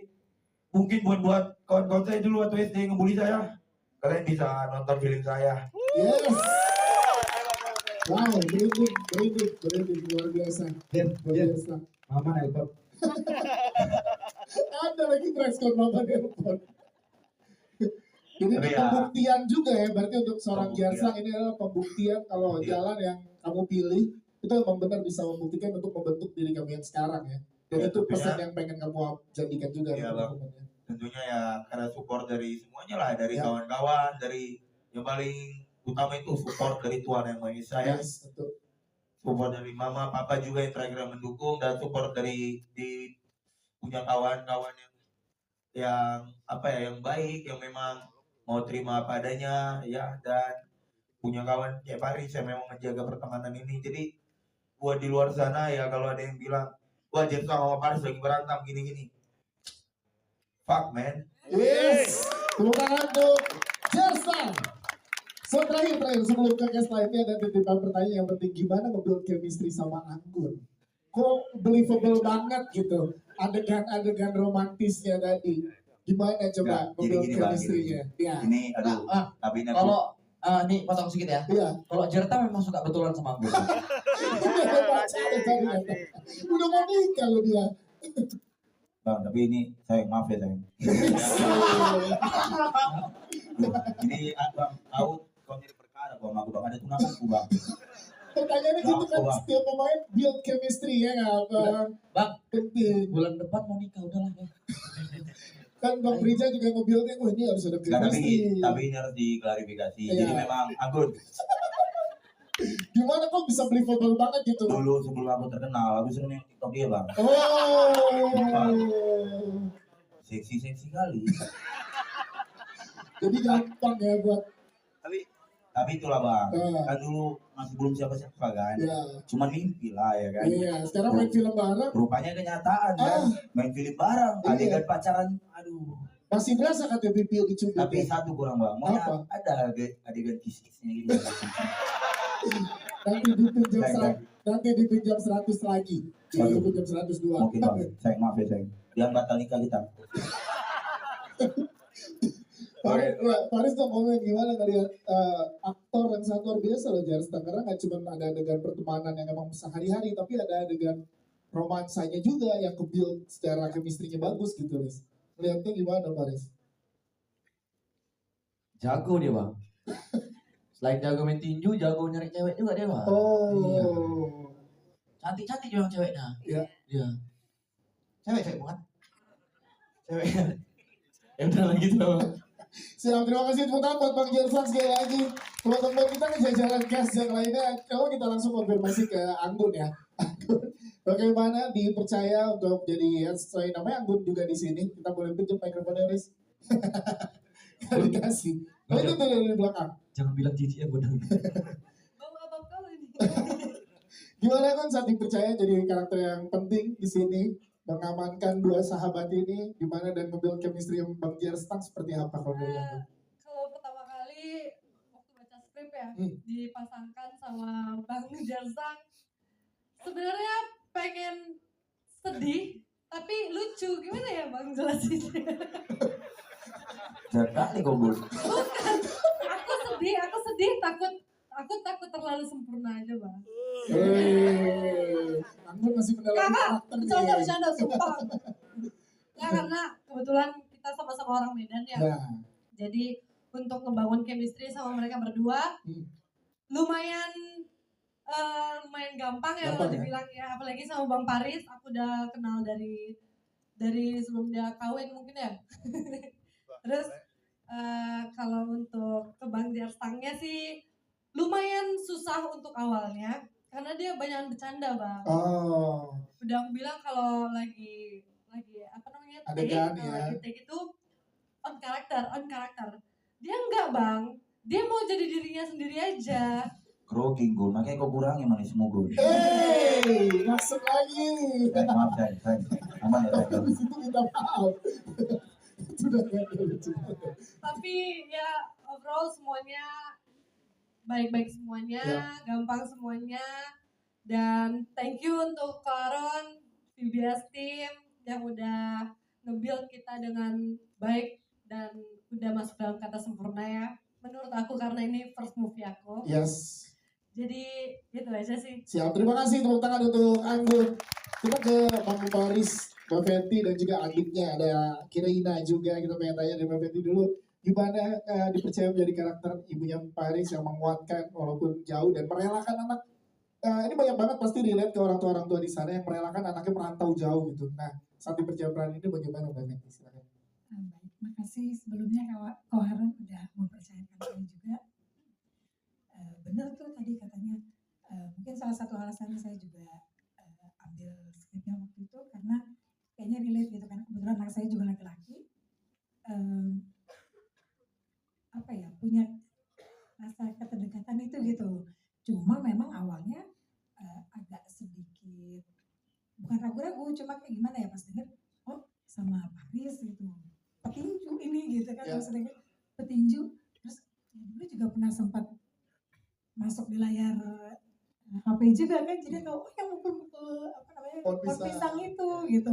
Mungkin buat kawan-kawan saya dulu waktu SD ngebully saya. Kalian bisa nonton film saya. Yes. Wow, berinding, luar biasa. Luar biasa. Mama nelpon. Ada lagi respon mama nelpon. Jadi Tapi ini ya, pembuktian juga ya, berarti untuk seorang pembuktian. Jersang ini adalah pembuktian kalau Iya. jalan yang kamu pilih itu memang benar bisa membuktikan untuk membentuk diri kamu yang sekarang ya. Dan Ya, itu tentunya. pesan yang pengen kamu jadikan juga. Iya, untuk Bang. teman-teman ya. Tentunya ya karena support dari semuanya lah, dari Ya. kawan-kawan, dari yang paling utama itu support dari Tuhan Yang Maha Esa ya. Yes, betul. Support dari mama, papa juga yang terakhir mendukung, dan support dari punya kawan-kawan yang apa ya, yang baik, yang memang mau terima apa adanya ya, dan punya kawan kayak Paris yang memang menjaga pertemanan ini. Jadi buat di luar sana ya, kalau ada yang bilang wah Jersang sama Paris lagi berantem gini-gini, fuck man. Yes, tepuk tangan untuk Jersang. So terakhir sebelum ke case lainnya ada titipan pertanyaan yang penting, gimana nge-build chemistry sama Anggun? Kok believable banget gitu adegan-adegan romantisnya tadi. Gimana coba Nggak, jadi nge-build gini, Bang, chemistry-nya? Ya. Ini aduh, tapi ini aku Kalau nih potong sedikit ya. Iya. Kalau Jerta memang suka betulan sama aku. Udah pacaran tadi ya. Udah mau nikah lo dia. Bang, tapi ini saya maaf ya sayang. Ini bang tahu kau jadi perkara bang, aku bang ada tunangan aku bang. Pertanyaannya gitu kan, Bang. setiap pemain build chemistry ya nggak Bang? Bang, Penting. bulan depan mau nikah udahlah ya. Kan Bang Rija juga nge-buildnya, wah ini harus ada Nggak, chemistry. tapi ini harus diklarifikasi. Iya. Jadi memang Anggun Gimana kok bisa believable banget gitu? dulu sebelum aku terkenal, aku sering nengok TikTok dia bang. Oh. Seksi kali. Jadi gampang ya buat Tapi itulah bang, Ah. kan dulu masih belum siapa-siapa kan. ya. Cuman mimpi lah ya kan. Iya, sekarang main film bareng Rupanya kenyataan kan. Main film bareng, Iya. adegan pacaran, aduh. masih berasa katanya pipi dicubit. Tapi Ya. satu kurang bang, maunya Apa? ada adegan kiss-kissnya gitu. Nanti dipinjam Baik, 100, nanti dipinjam 100 lagi. Waduh. Dipinjam 102. Mungkin bang, saya maaf ya sayang. Jangan batal nikah kita. Paris tuh komen gimana ngeliat aktor yang sangat luar biasa loh Jarstang, karena nggak cuma ada adegan pertemanan yang emang sehari-hari, tapi ada adegan romansanya juga yang ke-build secara chemistry-nya bagus gitu, Riz. Lihatnya gimana, Paris? Jago dia bang. Selain jago main tinju, jago nyari cewek juga dia bang. Iya. Oh, Cantik-cantik juga ceweknya. Iya. Iya. Cewek bukan? Cewek. Ya udah lagi tuh. siap, terima kasih tepuk tangan buat Bang Jarstang sekali lagi. Teman-teman kita ke jajaran cast yang lainnya, kalau kita langsung konfirmasi ke Anggun ya. Anggun, bagaimana dipercaya untuk jadi selain namanya Anggun juga di sini, kita boleh pinjam mikrofonnya, Riz? Nggak dikasih. Oh itu tuh dari belakang. Jangan bilang cici ya bodoh. Bawa abang kau ini. Gimana kan saat dipercaya jadi karakter yang penting di sini, mengamankan dua sahabat ini, gimana dan nge-build chemistry yang Bang Jarstang seperti apa kalau dari Anggun? Kalau pertama kali waktu baca skrip ya, Hmm. dipasangkan sama Bang Jarstang, sebenarnya pengen sedih tapi lucu, gimana ya Bang jelasinnya? Jangan kali kau Bul. Bukan, aku sedih takut terlalu sempurna aja Bang. Anggun masih mendalami Kakak, karakter nih. bercanda, sumpah. Ya karena kebetulan kita sama-sama orang Medan ya. Nah, Jadi untuk ngebangun chemistry sama mereka berdua lumayan gampang ya kalau Gampang ya? dibilang ya, apalagi sama Bang Paris aku udah kenal dari sebelum dia kawin mungkin ya. Terus kalau untuk ke Bang Jarstangnya sih lumayan susah untuk awalnya karena dia banyak bercanda Bang. oh, Udah aku bilang kalau lagi apa namanya Adegan, take, ya. lagi take itu on karakter. Dia enggak Bang, dia mau jadi dirinya sendiri aja. Grogging Gul, makanya kau kurangi manismu Gul. masuk lagi. Maaf saya. Aman ya saya. Habis itu minta maaf. Sudah nggak ada lucu. Tapi ya overall semuanya baik-baik semuanya, gampang semuanya. Dan thank you untuk Karon, VBS team yang udah nge-build kita dengan baik dan udah masuk dalam kata sempurna ya. Menurut aku karena ini first movie aku. Yes. Jadi gitu aja sih. Siap, terima kasih tepuk tangan untuk Anggun. Kita ke Bang Paris, Mbak Fenty dan juga adiknya ada Kirina juga. Kita pengen tanya dari Mbak Fenty dulu, gimana dipercaya menjadi karakter ibunya Paris yang menguatkan walaupun jauh dan merelakan anak. Ini banyak banget pasti relate ke orang tua di sana yang merelakan anaknya merantau jauh gitu. Nah, saat dipercaya peran ini bagaimana Mbak Fenty? Silakan. Baik, makasih sebelumnya Kak Harun udah mempercayakan saya juga. Benar tuh tadi katanya, mungkin salah satu alasannya saya juga ambil skripnya waktu itu karena kayaknya relate gitu kan, kebetulan anak saya juga laki-laki, apa ya, punya rasa keterikatan itu gitu. Cuma memang awalnya agak sedikit, bukan ragu-ragu, cuma kayak gimana ya pas denger, oh sama Paris gitu, petinju ini gitu kan, maksudnya petinju, terus ya dulu juga pernah sempat masuk di layar HP juga kan, jadi tahu oh yang mukul-mukul apa namanya Pohon pohon pisang. pisang itu gitu.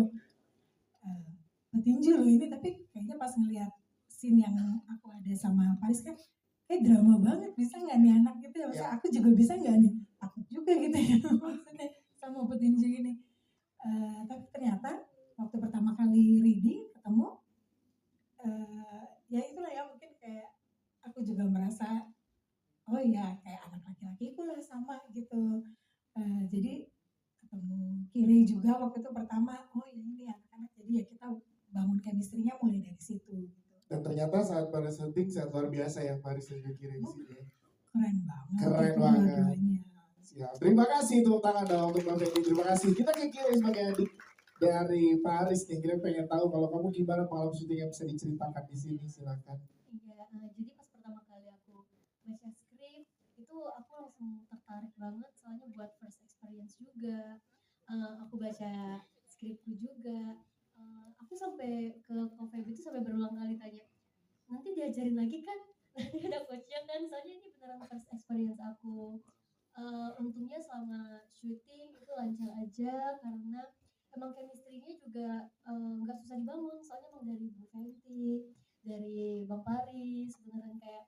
Petinju loh ini, tapi kayaknya pas ngelihat scene yang aku ada sama Paris kan kayak drama banget, bisa nggak nih anak gitu ya, maksudnya aku juga bisa nggak nih, takut juga gitu ya maksudnya sama petinju ini. Tapi ternyata waktu pertama kali reading ketemu, ya itulah ya, mungkin kayak aku juga merasa oh iya kayak anak laki-lakiku lah sama gitu. Jadi ketemu Kiri juga waktu itu pertama, oh ya ini anak-anak, jadi ya kita bangun chemistry-nya mulai dari situ gitu. Dan ternyata saat pada syuting sangat luar biasa ya Paris dan juga Kiri di sini. Keren banget. Keren itu banget. dua-duanya. Siap. Terima kasih tepuk tangan dong untuk Mbak Fenty. Terima kasih. Kita ke Kiri sebagai adik dari Paris nih. Kita pengen tahu kalau kamu gimana malam syuting yang bisa diceritakan di sini. Silakan. Iya, jadi pas pertama kali aku baca skrip itu aku langsung tertarik banget soalnya buat first experience juga. Aku baca skripku juga. Aku sampai ke Feby itu sampai berulang kali tanya, nanti diajarin lagi kan? Nanti ada coachnya kan? Soalnya ini beneran first experience aku. Untungnya selama syuting itu lancar aja karena emang chemistry-nya juga nggak susah dibangun, soalnya emang dari Bu Fenty. dari Bang Paris beneran kayak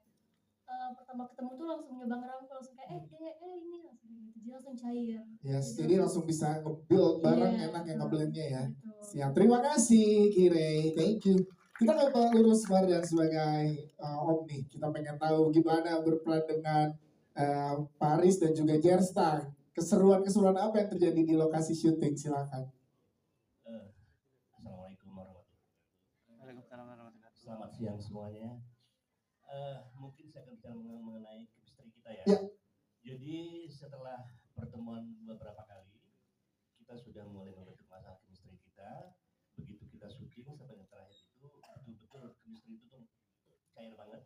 pertama ketemu tuh langsung nyoba ngerangkul langsung kayak ini langsung gitu jadi langsung cair. Yes, jadi langsung bisa nge-build bareng Iya, enak yang betul. nge-blendnya ya. Betul. Siap, terima kasih Kire, thank you. Kita ke Pak Lurus Mardan sebagai Om nih, kita pengen tahu gimana berperan dengan Paris dan juga Jerstang. Keseruan-keseruan apa yang terjadi di lokasi syuting, silakan. Assalamualaikum warahmatullahi wabarakatuh. Selamat siang semuanya. Mungkin saya akan bicara mengenai chemistry kita ya. Ya. Jadi setelah pertemuan beberapa kali, kita sudah mulai membentuk masalah chemistry kita. Begitu kita syuting sampai yang terakhir itu betul-betul chemistry itu tuh cair banget.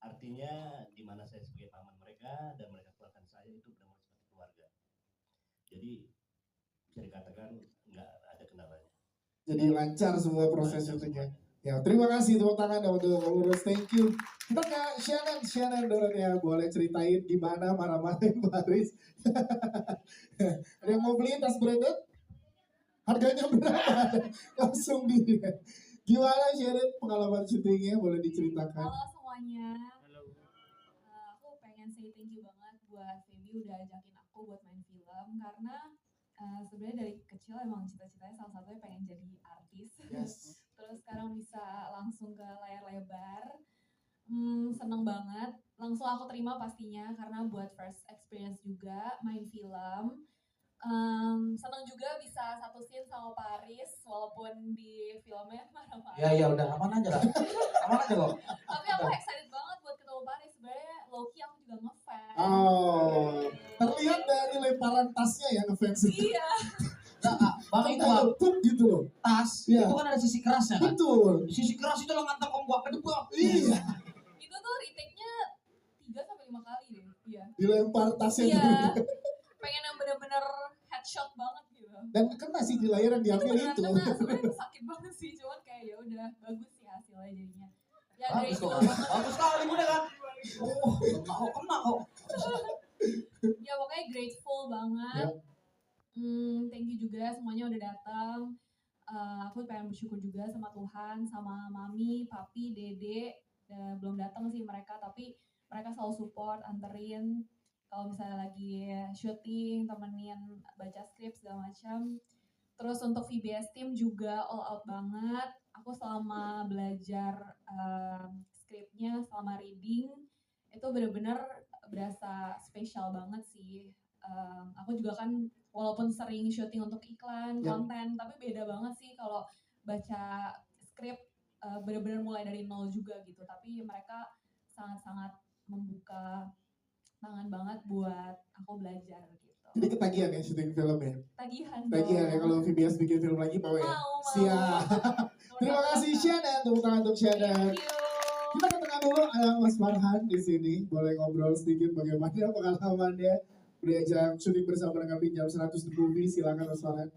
Artinya di mana saya sebagai paman mereka dan mereka keluarkan saya itu benar-benar seperti keluarga. Jadi bisa dikatakan nggak ada kendalanya. Jadi lancar semua proses syutingnya. Ya, terima kasih tepuk tangan untuk Lurus, thank you. Kita ke Shannon Dorothea, boleh ceritain gimana marah-marahin Paris? Ada yang mau beli tas branded? Harganya berapa? Langsung di. Gimana Shannon pengalaman syutingnya, boleh diceritakan? Halo semuanya. Aku pengen say thank you banget buat Feby udah ajakin aku buat main film karena sebenarnya dari kecil emang cita-citanya salah satunya pengen jadi artis. Yes. Terus sekarang bisa langsung ke layar lebar. Seneng banget. Langsung aku terima pastinya karena buat first experience juga main film. Seneng juga bisa satu scene sama Paris walaupun di filmnya marah-marah. Ya udah aman aja lah. Aman aja kok. Tapi aku excited banget buat ketemu Paris. Sebenarnya low-key aku juga ngefans. Oh, terlihat dari lemparan tasnya ya ngefans. Iya. Bang itu Bang, gitu loh. tas, Iya. itu kan ada sisi kerasnya kan? Betul. Sisi keras itu lo ngantar ombak ke depan. Iya. Itu tuh retake-nya 3-5 kali deh. Iya. Dilempar tasnya. Iya. dulu. Pengen yang bener-bener headshot banget gitu. Dan kena sih di layar yang diambil Beneran itu. kena, sebenarnya sakit banget sih, cuman kayak ya udah bagus sih hasilnya jadinya. Ya Bagus grateful kok. banget. Bagus sekali mudah kan? Oh, kena kok. Ya pokoknya grateful banget. Thank you juga semuanya udah datang. Aku pengen bersyukur juga sama Tuhan, sama Mami, Papi, Dede. Belum datang sih mereka, tapi mereka selalu support, anterin. Kalau misalnya lagi syuting, temenin baca skrip segala macam. Terus untuk VBS team juga all out banget. Aku selama belajar skripnya, selama reading, itu bener-bener berasa spesial banget sih. Aku juga kan walaupun sering syuting untuk iklan, konten, tapi beda banget sih kalau baca skrip bener-bener mulai dari nol juga gitu. Tapi mereka sangat-sangat membuka tangan banget buat aku belajar gitu. Jadi ketagihan ya syuting film ya? Tagihan ya kalau VBS bikin film lagi mau ya? Mau. Siap. Terima kasih Shannon, tepuk tangan untuk Shannon. Kita ke tengah dulu, ada Mas Farhan di sini. Boleh ngobrol sedikit bagaimana pengalamannya diajak syuting bersama dengan Pinjam 100 The Movie. Silakan Mas Farhan.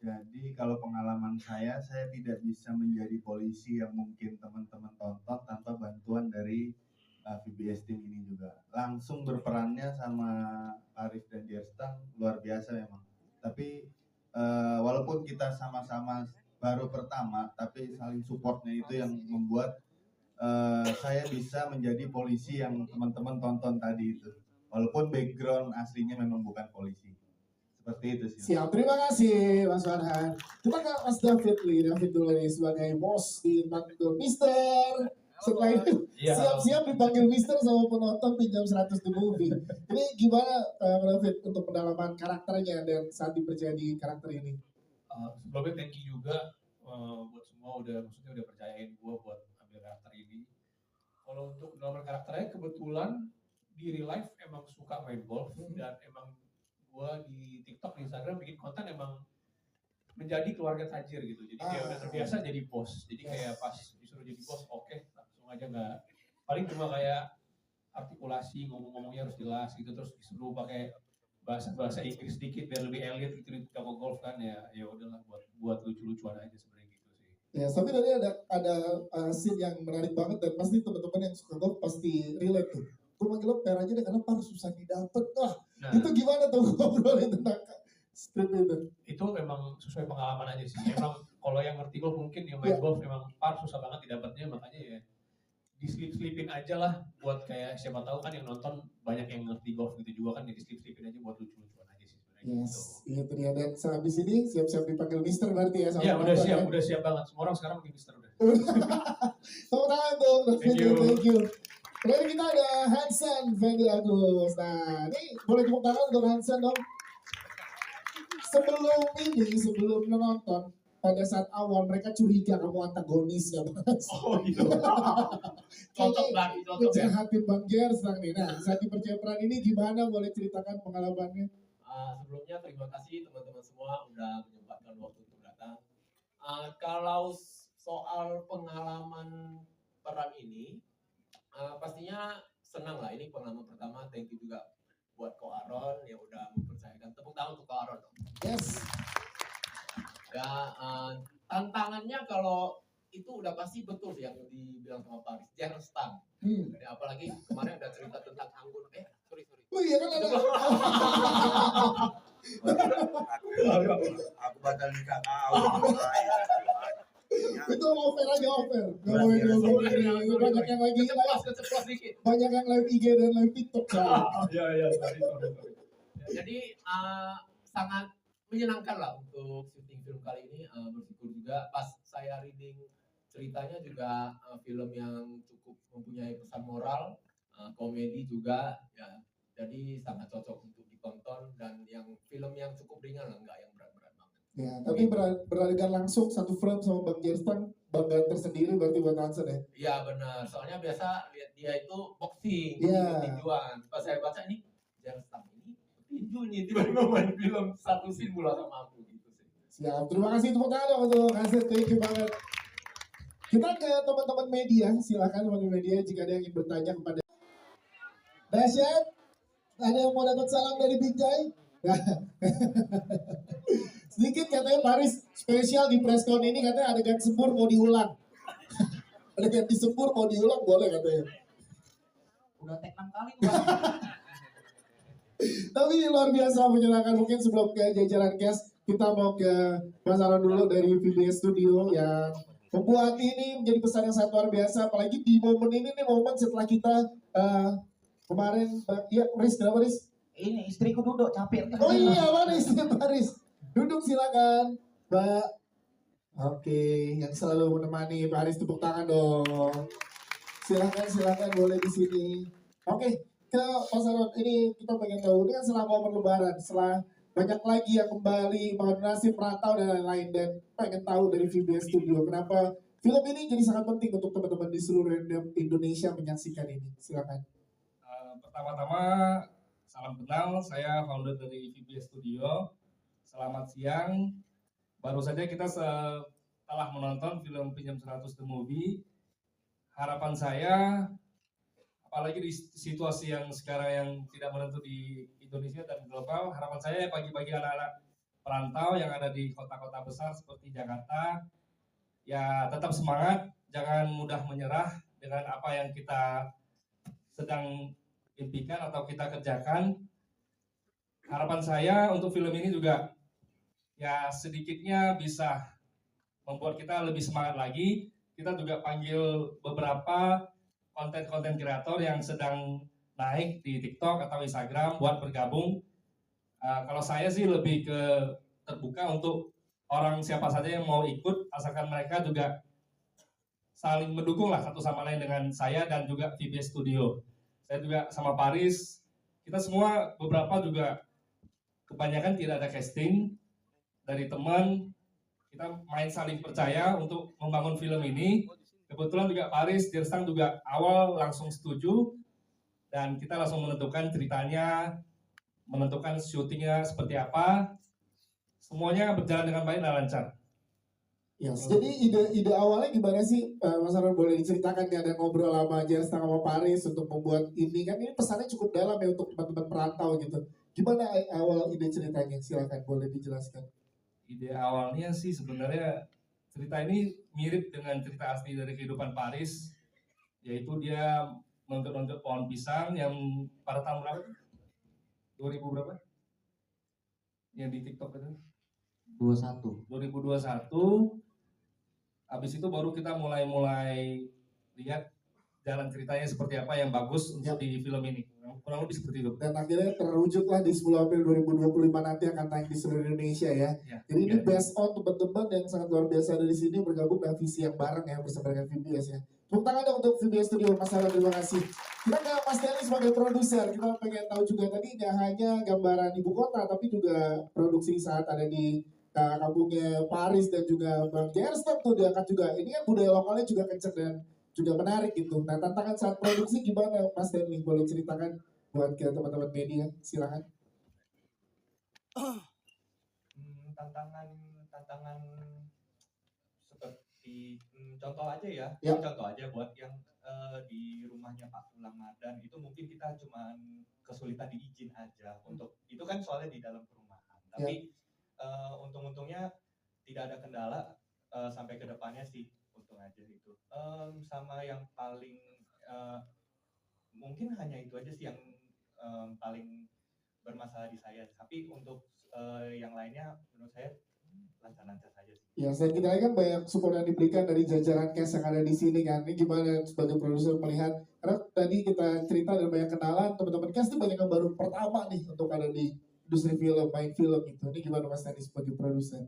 Jadi kalau pengalaman saya tidak bisa menjadi polisi yang mungkin teman-teman tonton tanpa bantuan dari VBS team ini juga. Langsung berperannya sama Paris dan Jerstang luar biasa memang. Tapi walaupun kita sama-sama baru pertama, tapi saling supportnya itu yang membuat saya bisa menjadi polisi yang teman-teman tonton tadi itu. Walaupun background aslinya memang bukan polisi. Seperti itu sih. Siap, terima kasih Mas Farhan. Kita ke Mas David nih, David dulu nih sebagai bos dipanggil Mister. Setelah itu siap-siap dipanggil Mister sama penonton Pinjam 100 The Movie. Ini gimana David untuk pendalaman karakternya dan saat dipercaya di karakter ini? Sebelumnya thank you juga buat semua maksudnya udah percayain gue buat ambil karakter ini. Kalau untuk pendalaman karakternya kebetulan di real life emang suka main golf dan emang gue di TikTok, di Instagram bikin konten emang menjadi keluarga tajir gitu. Jadi kayak udah terbiasa jadi bos. Jadi kayak pas disuruh jadi bos, oke, langsung aja nggak. Paling cuma kayak artikulasi, ngomong-ngomongnya harus jelas gitu. Terus disuruh pakai bahasa Inggris sedikit biar lebih elit gitu di toko golf kan ya udahlah buat lucu-lucuan aja sebenarnya gitu sih. Ya, tapi tadi ada scene yang menarik banget dan pasti teman-teman yang suka golf pasti relate tuh. Gue manggil lo per aja deh karena par susah didapet. Wah, itu gimana tuh ngobrolin tentang Strip itu. Itu memang sesuai pengalaman aja sih. Emang kalau yang ngerti golf mungkin yang main golf memang susah banget didapatnya, makanya ya diselip-selipin aja lah buat kayak siapa tahu kan yang nonton banyak yang ngerti golf gitu juga kan, jadi selip-selipin aja buat lucu-lucuan aja sih sebenarnya. Yes, itu dia. Dan sehabis ini siap-siap dipanggil Mister berarti ya sama Iya udah penonton, siap, ya? udah siap banget. Semua orang sekarang pakai Mister udah. Tepuk tangan tuh, Thank you. thank you. Lalu kita ada Hansen Fendi Agus. Nah, ini boleh tepuk tangan untuk Hansen dong. Sebelum menonton, pada saat awal mereka curiga kamu antagonis ya Mas. Oh gitu. Cocok banget, cocok ya. Ngejahatin Bang Gerslang nih. Nah, saat dipercaya peran ini gimana? Boleh ceritakan pengalamannya? Sebelumnya terima kasih teman-teman semua udah menyempatkan waktu untuk datang. Kalau soal pengalaman peran ini, pastinya senang lah. Ini pengalaman pertama. Thank you juga buat Ko Aron yang udah mempercayakan. Tepuk tangan untuk Ko Aron dong. Yes. Ya, tantangannya kalau itu udah pasti betul sih yang dibilang sama Paris. Jangan stang. Jadi apalagi kemarin udah cerita tentang Anggun. Sorry. Oh iya kan ada. Aku batal nikah kau. Itu offer aja offer. Gak boleh diomongin. Banyak yang lagi banyak yang live IG dan live TikTok. Iya, sorry. Jadi sangat menyenangkan lah untuk syuting film kali ini. Bersyukur juga pas saya reading ceritanya juga film yang cukup mempunyai pesan moral, komedi juga ya. Jadi sangat cocok untuk ditonton dan yang film yang cukup ringan lah, nggak yang berat-berat banget. Ya, tapi beralihkan langsung satu frame sama Bang Gerslang, banggaan tersendiri berarti buat Hansen ya? Iya benar, soalnya biasa lihat dia itu boxing, Iya. tinjuan. Pas saya baca ini, Gerslang ini tinju nih, tiba-tiba main film satu scene pula sama aku gitu sih. Siap, terima kasih tepuk tangan dong untuk Hansen, thank you banget. Kita ke teman-teman media, silakan teman-teman media jika ada yang ingin bertanya kepada Dahsyat. Ada yang mau dapat salam dari Binjai? Sedikit katanya Paris spesial di preskon ini katanya adegan sembur mau diulang. Adegan disembur mau diulang boleh katanya. Udah tag 6 kali. Tapi luar biasa menyenangkan. Mungkin sebelum ke jajaran guest, kita mau ke Mas Aron dulu dari VBS Studio yang membuat ini menjadi pesan yang sangat luar biasa. Apalagi di momen ini nih, momen setelah kita kemarin, ya Riz, kenapa Riz? Ini istriku duduk capek. Oh iya, mana istri Paris? Duduk silakan, Mbak. Oke, yang selalu menemani Paris, tepuk tangan dong. Silakan boleh di sini. Oke, ke Mas Aron, ini kita pengen tahu, ini kan selama momen Lebaran, setelah banyak lagi yang kembali mengadopsi perantau dan lain-lain, dan pengen tahu dari VBS Studio kenapa film ini jadi sangat penting untuk teman-teman di seluruh Indonesia menyaksikan ini. Silakan. Pertama-tama salam kenal, saya founder dari VBS Studio. Selamat siang. Baru saja kita setelah menonton film Pinjam 100 The Movie. Harapan saya, apalagi di situasi yang sekarang yang tidak menentu di Indonesia dan global, harapan saya bagi-bagi anak-anak perantau yang ada di kota-kota besar seperti Jakarta, ya tetap semangat, jangan mudah menyerah dengan apa yang kita sedang impikan atau kita kerjakan. Harapan saya untuk film ini juga ya sedikitnya bisa membuat kita lebih semangat lagi. Kita juga panggil beberapa konten-konten kreator yang sedang naik di TikTok atau Instagram buat bergabung. Kalau saya sih lebih ke terbuka untuk orang siapa saja yang mau ikut, asalkan mereka juga saling mendukung lah satu sama lain dengan saya dan juga VBS Studio. Saya juga sama Paris, kita semua beberapa juga kebanyakan tidak ada casting dari teman, kita main saling percaya untuk membangun film ini. Kebetulan juga Paris, Gerslang juga awal langsung setuju dan kita langsung menentukan ceritanya, menentukan syutingnya seperti apa. Semuanya berjalan dengan baik dan lancar. Yes. Jadi ide awalnya gimana sih, Mas Aron, boleh diceritakan? Gak ada ngobrol sama Gerslang sama Paris untuk membuat ini, kan ini pesannya cukup dalam ya untuk teman-teman perantau gitu. Gimana awal ide ceritanya? Silakan boleh dijelaskan. Ide awalnya sih sebenarnya cerita ini mirip dengan cerita asli dari kehidupan Paris, yaitu dia menuntut pohon pisang yang pada tahun berapa? 2000 berapa? yang di TikTok itu 21. Habis itu baru kita mulai lihat jalan ceritanya seperti apa yang bagus untuk di film ini. Kurang lebih seperti itu. Dan akhirnya terwujudlah di 10 April 2025 nanti akan tayang di seluruh Indonesia ya. Jadi ini based on teman-teman yang sangat luar biasa dari sini bergabung dengan visi yang bareng ya bersama dengan VBS ya. Tepuk tangan dong untuk VBS Studio, Mas Ara, terima kasih. Kita ke Mas Denny sebagai produser, kita pengen tahu juga tadi tidak hanya gambaran ibu kota, tapi juga produksi saat ada di kampungnya Paris dan juga Bang Jerstam tuh diangkat juga. Ini kan budaya lokalnya juga kenceng dan juga menarik gitu. Nah tantangan saat produksi gimana Mas Denny? Boleh ceritakan buat ke teman-teman media, silakan. Tantangan seperti contoh aja ya, Ya. contoh aja buat yang di rumahnya Pak Tulang Madan itu mungkin kita cuman kesulitan diizin aja untuk itu kan soalnya di dalam perumahan. Tapi untung-untungnya tidak ada kendala sampai ke depannya sih, untung aja itu. Sama yang paling mungkin hanya itu aja sih yang paling bermasalah di saya. Tapi untuk yang lainnya menurut saya lancar-lancar saja sih. Ya, saya kira kan banyak support yang diberikan dari jajaran cast yang ada di sini kan. Ini gimana sebagai produser melihat? Karena tadi kita cerita dan banyak kenalan, teman-teman cast ini banyak yang baru pertama nih untuk ada di industri film, main film gitu. Ini gimana Mas Denny sebagai produser?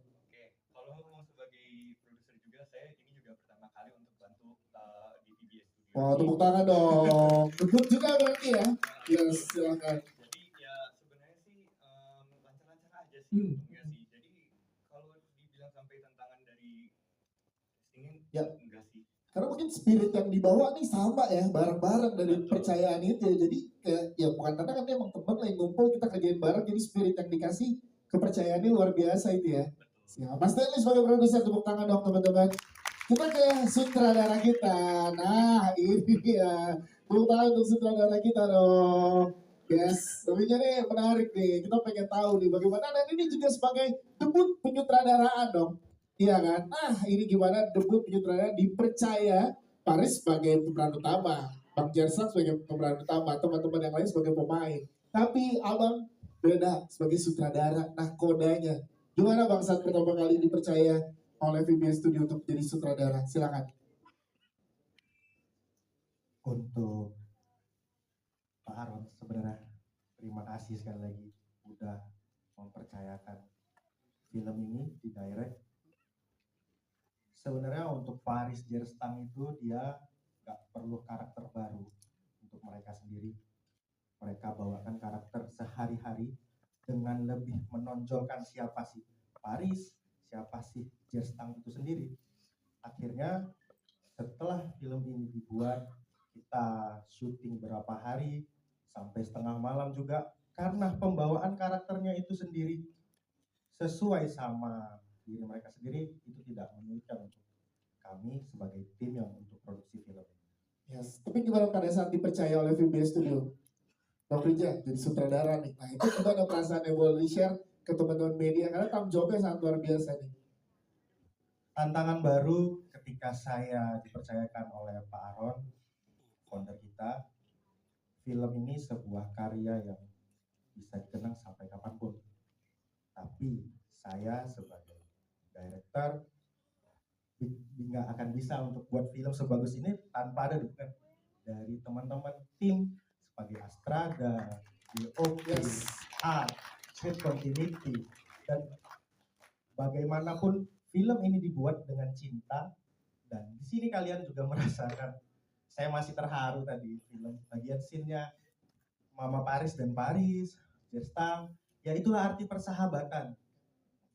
Kalau ngomong sebagai produser juga, saya ini juga pertama kali untuk bantu di VBS Studio. Wah, tepuk tangan dong. Debut juga berarti ya? Yes, silakan. Jadi ya sebenarnya sih lancar-lancar aja sih, untungnya sih. Jadi kalau dibilang sampai tantangan dari castingin, enggak sih. Karena mungkin spirit yang dibawa nih sama ya, bareng-bareng dari percayaan itu ya. Jadi kayak ya bukan tantangan, ini emang temen lagi ngumpul, kita kerjain bareng. Jadi spirit yang dikasih, kepercayaannya luar biasa itu ya. Siap. Mas Denny sebagai produser, tepuk tangan dong teman-teman. Kita ke sutradara kita. Nah ini ya, tepuk tangan untuk sutradara kita dong. Yes, tapi nih menarik nih. Kita pengen tahu nih bagaimana, dan ini juga sebagai debut penyutradaraan dong. Iya kan? Nah ini gimana debut penyutradaraan dipercaya Paris sebagai pemeran utama, Bang Jerstam sebagai pemeran utama, teman-teman yang lain sebagai pemain. Tapi abang beda sebagai sutradara, nah kodanya. Gimana Bang saat pertama kali dipercaya oleh VBS Studio untuk jadi sutradara? Silakan. Untuk Pak Aron sebenarnya terima kasih sekali lagi udah mempercayakan film ini di direct. Sebenarnya untuk Paris Jerstam itu dia nggak perlu karakter baru untuk mereka sendiri. Mereka bawakan karakter sehari-hari dengan lebih menonjolkan siapa sih Paris, siapa sih Jerstam itu sendiri. Akhirnya setelah film ini dibuat, kita syuting berapa hari, sampai setengah malam juga, karena pembawaan karakternya itu sendiri sesuai sama diri mereka sendiri, itu tidak menyulitkan untuk kami sebagai tim yang untuk produksi film. Yes. Tapi gimana pada saat dipercaya oleh VBS Studio? Bang Rija jadi sutradara nih. Nah itu gimana perasaan yang boleh di-share ke teman-teman media? Karena tanggung jawabnya sangat luar biasa nih. Tantangan baru ketika saya dipercayakan oleh Pak Aron, founder kita, film ini sebuah karya yang bisa dikenang sampai kapanpun. Tapi saya sebagai director nggak akan bisa untuk buat film sebagus ini tanpa ada dukungan dari teman-teman tim sebagai Astrada, DOP, art, script continuity, dan bagaimanapun film ini dibuat dengan cinta. Dan di sini kalian juga merasakan, saya masih terharu tadi film bagian scene-nya Mama Paris dan Paris, Jerstam, ya itulah arti persahabatan.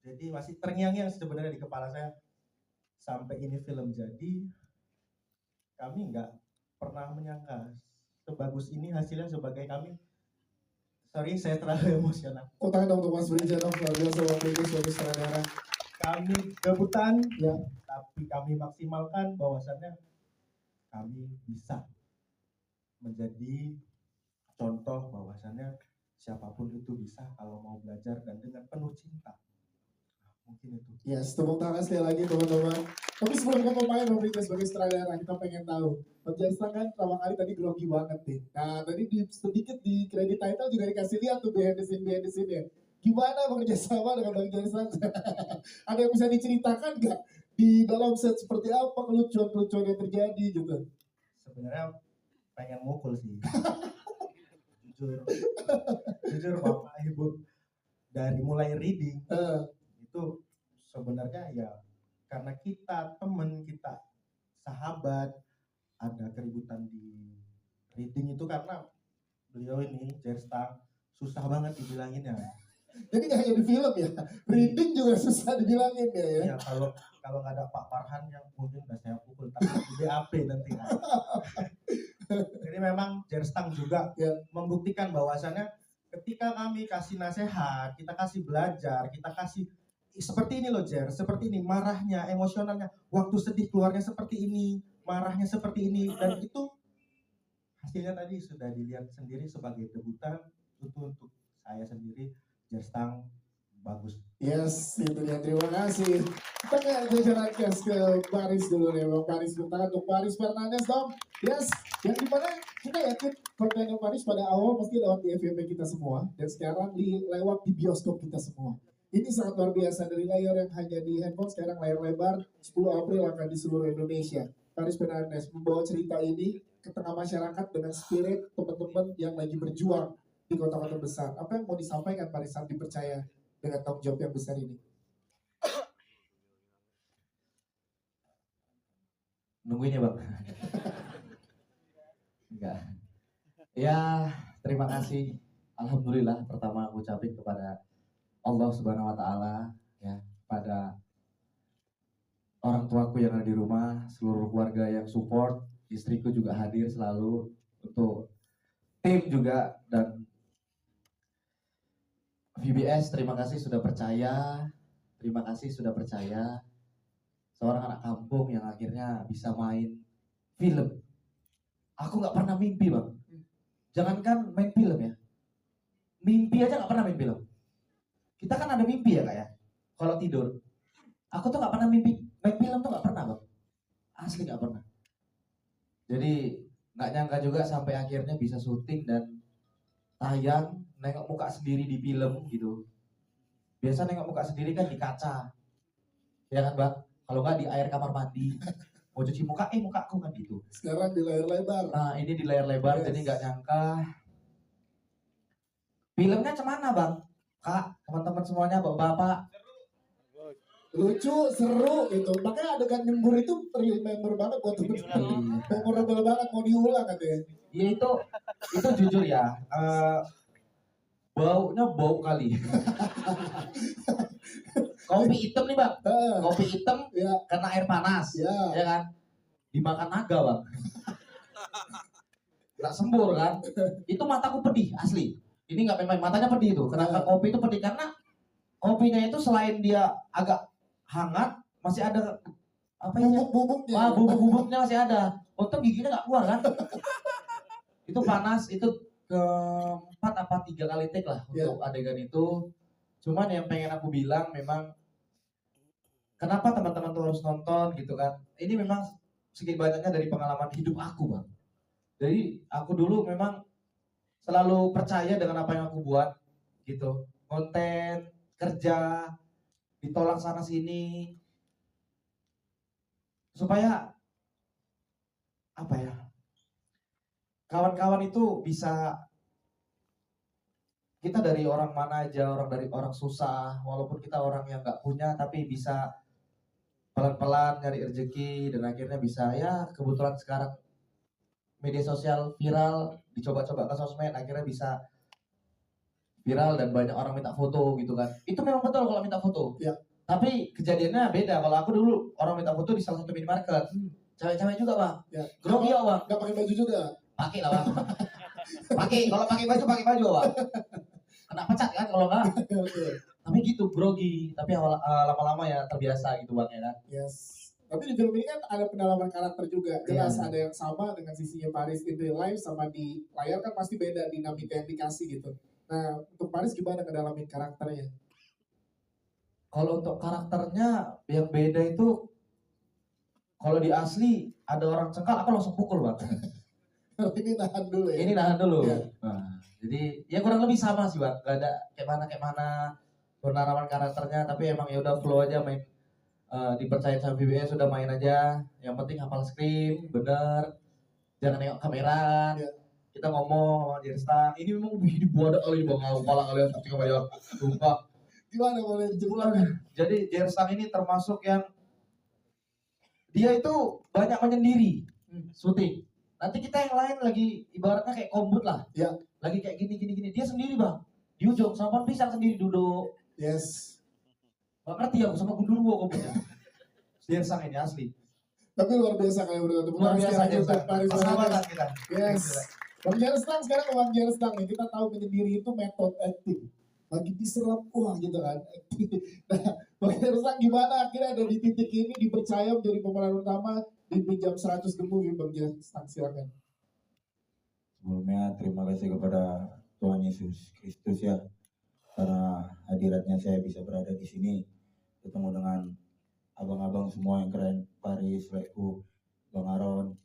Jadi masih terngiang-ngiang sebenarnya di kepala saya. Sampai ini film jadi, kami nggak pernah menyangka sebagus ini hasilnya sebagai kami. Sorry, saya terlalu emosional. Oh, tangan dong untuk Mas Rija dong, luar biasa waktu itu sebagai sutradara. Kami debutan, ya, tapi kami maksimalkan bahwasannya kami bisa menjadi contoh bahwasannya siapapun itu bisa kalau mau belajar dan dengan penuh cinta. Mungkin itu. Yes, tepuk tangan sekali lagi teman-teman. Tapi sebelum ke pemain Bang Rija sebagai sutradara, kita pengen tahu. Bang Jerstam kan pertama kali tadi grogi banget nih. Nah tadi sedikit di kredit title juga dikasih lihat tuh behind the scene ya. Gimana bekerja sama dengan Bang Jeris Lang? Ada yang bisa diceritakan nggak di dalam set seperti apa kelucuan-kelucuan yang terjadi gitu? Sebenarnya pengen mukul sih. jujur Bapak Ibu, dari mulai reading itu sebenarnya ya karena kita temen, kita sahabat, ada keributan di reading itu karena beliau ini Jeris Lang susah banget dibilanginnya. Jadi nggak hanya di film ya, reading juga susah dibilangin ya. Ya kalau nggak ada Pak Farhan yang mungkin udah saya pukul, tapi di BAP nanti. Jadi memang Jeris Lang juga membuktikan bahwasannya ketika kami kasih nasihat, kita kasih belajar, kita kasih seperti ini loh Jer, seperti ini marahnya, emosionalnya, waktu sedih keluarnya seperti ini, marahnya seperti ini, dan itu hasilnya tadi sudah dilihat sendiri sebagai debutan. Itu untuk saya sendiri Jeris Lang bagus. Yes, itu dia. Terima kasih. Kita nggak jajaran ke Paris dulu nih, Bang Paris. Bertangan untuk Paris Fernandes dong. Yes, yang dimana kita yakin kontennya Paris pada awal pasti lewat di FYP kita semua, dan sekarang lewat di bioskop kita semua. Ini sangat luar biasa, dari layar yang hanya di handphone sekarang layar lebar. 10 April akan di seluruh Indonesia. Paris Fernandes membawa cerita ini ke tengah masyarakat dengan spirit teman-teman yang lagi berjuang di kota-kota besar. Apa yang mau disampaikan Paris saat dipercaya dengan tanggung jawab yang besar ini? Nungguin ya Bang. Enggak. Ya, terima kasih. Alhamdulillah pertama aku ucapin kepada Allah Subhanahu wa taala ya, pada orang tuaku yang ada di rumah, seluruh keluarga yang support, istriku juga hadir selalu, untuk tim juga, dan VBS terima kasih sudah percaya, terima kasih sudah percaya seorang anak kampung yang akhirnya bisa main film. Aku nggak pernah mimpi Bang, jangankan main film ya, mimpi aja nggak pernah main film. Kita kan ada mimpi ya Kak ya, kalau tidur. Aku tuh nggak pernah mimpi main film, tuh nggak pernah Bang, asli nggak pernah. Jadi nggak nyangka juga sampai akhirnya bisa syuting dan tayang, nengok muka sendiri di film gitu. Biasa nengok muka sendiri kan di kaca, ya kan Bang? Kalau nggak di air kamar mandi, mau cuci muka, mukaku kan gitu. Sekarang di layar lebar. Nah ini di layar lebar, Yes. jadi nggak nyangka. Filmnya cemana Bang? Kak, teman-teman semuanya, bapak-bapak. Lucu, seru gitu. Makanya adegan nyembur itu remember banget buat temen-temen. Memorable banget, mau diulang katanya. Ya itu jujur ya, baunya bau kali. Kopi hitam nih Bang, kopi hitam kena air panas, ya kan? Dimakan naga Bang. Nggak sembur kan? Itu mataku pedih asli. Ini nggak main-main, matanya pedih itu. Kenapa kopi itu pedih? Karena kopinya itu selain dia agak hangat, masih ada apa ya? Bubuk-bubuknya. Bubuk-bubuknya masih ada. Untung giginya nggak keluar kan? Itu panas, itu keempat apa 3 kali take lah untuk adegan itu. Cuman yang pengen aku bilang memang kenapa teman-teman tuh harus nonton gitu kan? Ini memang sedikit banyaknya dari pengalaman hidup aku Bang. Jadi aku dulu memang selalu percaya dengan apa yang aku buat gitu. Konten, kerja, ditolak sana sini, supaya apa ya, kawan-kawan itu bisa, kita dari orang mana aja, dari orang susah, walaupun kita orang yang nggak punya, tapi bisa pelan-pelan nyari rezeki, dan akhirnya bisa, ya kebetulan sekarang media sosial viral, dicoba-coba ke sosmed, akhirnya bisa viral dan banyak orang minta foto gitu kan. Itu memang betul kalau minta foto. Tapi kejadiannya beda. Kalau aku dulu orang minta foto di salah satu minimarket, cewek-cewek juga Bang. Grogi ya Bang. Gak pakai baju juga. Pakai lah Bang. Kalau pakai baju Bang. Kena pecat kan kalau enggak. Tapi gitu grogi. Tapi lama-lama ya terbiasa gitu Bang ya kan. Yes. Tapi di film ini kan ada pendalaman karakter juga. Jelas ada yang sama dengan sisinya Paris in real life sama di layar kan pasti beda dinamika yang dikasih gitu. Nah, untuk Paris gimana ngedalamin karakternya? Kalau untuk karakternya yang beda itu, kalau di asli ada orang cengkal, aku langsung pukul Bang. Kalau ini nahan dulu ya. Ini nahan dulu. Iya. Nah, jadi ya kurang lebih sama sih bang. Gak ada kayak mana penerapan karakternya. Tapi emang ya udah flow aja main. Dipercaya sama VBS sudah main aja. Yang penting hafal skrip, bener. Jangan nengok kamera. Kita ngomong sama Jerstang. Ini memang dibuat kali bang. Kepala kalian ketika banyak. Sumpah. Gimana boleh dijelasin? Jadi Jerstang ini termasuk yang dia itu banyak menyendiri syuting. Nanti kita yang lain lagi ibaratnya kayak kombut lah. Ya. Lagi kayak gini. Dia sendiri bang. Di ujung sama pohon pisang sendiri duduk. Yes. Gak ngerti aku sama gundurwo kombutnya. Jerstang ini asli. Tapi luar biasa kalian berdua. Luar biasa Jerstang. Persahabatan kita. Yes. Bang Jerstang sekarang Bang Jerstang nih. Kita tahu menyendiri itu metode acting. Lagi diserap gitu kan. Nah, Bang Jerstang gimana akhirnya ada di titik ini dipercaya menjadi pemeran utama di Pinjam 100 The Movie. Bang Jerstang silakan. Sebelumnya terima kasih kepada Tuhan Yesus Kristus ya, karena hadiratnya saya bisa berada di sini, ketemu dengan abang-abang semua yang keren, Paris, Leku, Bang Aron,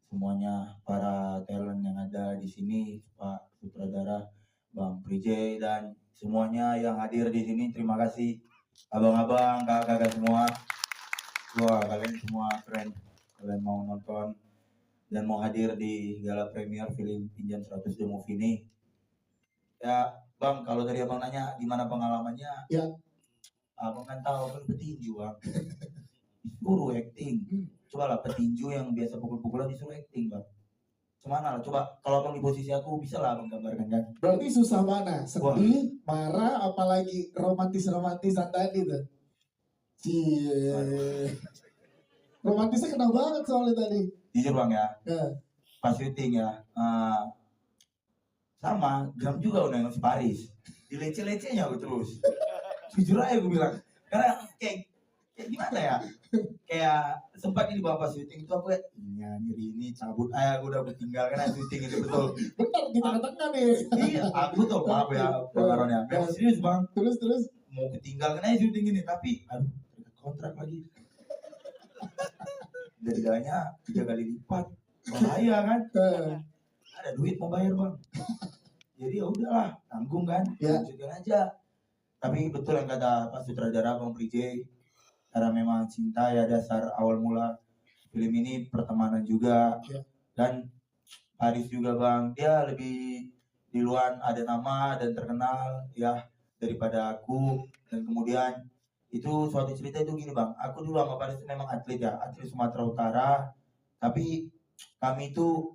semuanya para talent yang ada di sini, Pak Sutradara, Bang Prijay, dan semuanya yang hadir di sini. Terima kasih abang-abang, kakak-kakak semua. Wah, kalian semua keren. Kalian mau nonton dan mau hadir di gala premier film Pinjam 100 The Movie ini. Ya, Bang, kalau tadi abang nanya gimana pengalamannya, ya, abang kan tahu kan petinju, Bang. Disuruh acting. Coba lah petinju yang biasa pukul-pukulan disuruh acting, Bang. Gimana lah, coba kalau abang di posisi aku bisa lah abang gambarkan kan. Berarti susah mana? Sedih, marah, apalagi romantis-romantisan tadi tuh. Cie. Romantisnya kena banget soalnya tadi. Jujur Bang ya, Ya. pas syuting ya, sama Gram juga udah ngasih Paris, dilece-lecenya aku terus. Jujur aja gue bilang, karena kayak gimana ya, kayak sempat ini pas syuting itu aku kayak nyari ini cabut aja, aku udah tinggalkan aja syuting itu betul. Bentar di tengah-tengah nih. Iya, aku betul, maaf ya Bang Aron ya. Memang serius Bang. Terus mau ketinggalkan aja syuting ini, tapi aduh kontrak lagi. Dendanya 3 kali lipat, bahaya kan? Ada duit mau bayar Bang. Jadi ya udahlah, tanggung kan, lanjutkan aja. Tapi betul yang kata Pak Sutradara Bang Prijay, karena memang cinta ya dasar awal mula film ini, pertemanan juga. Dan Paris juga Bang, dia lebih di luar ada nama dan terkenal ya daripada aku. Dan kemudian itu suatu cerita itu gini Bang, aku dulu sama Paris memang atlet ya, atlet Sumatera Utara, tapi kami itu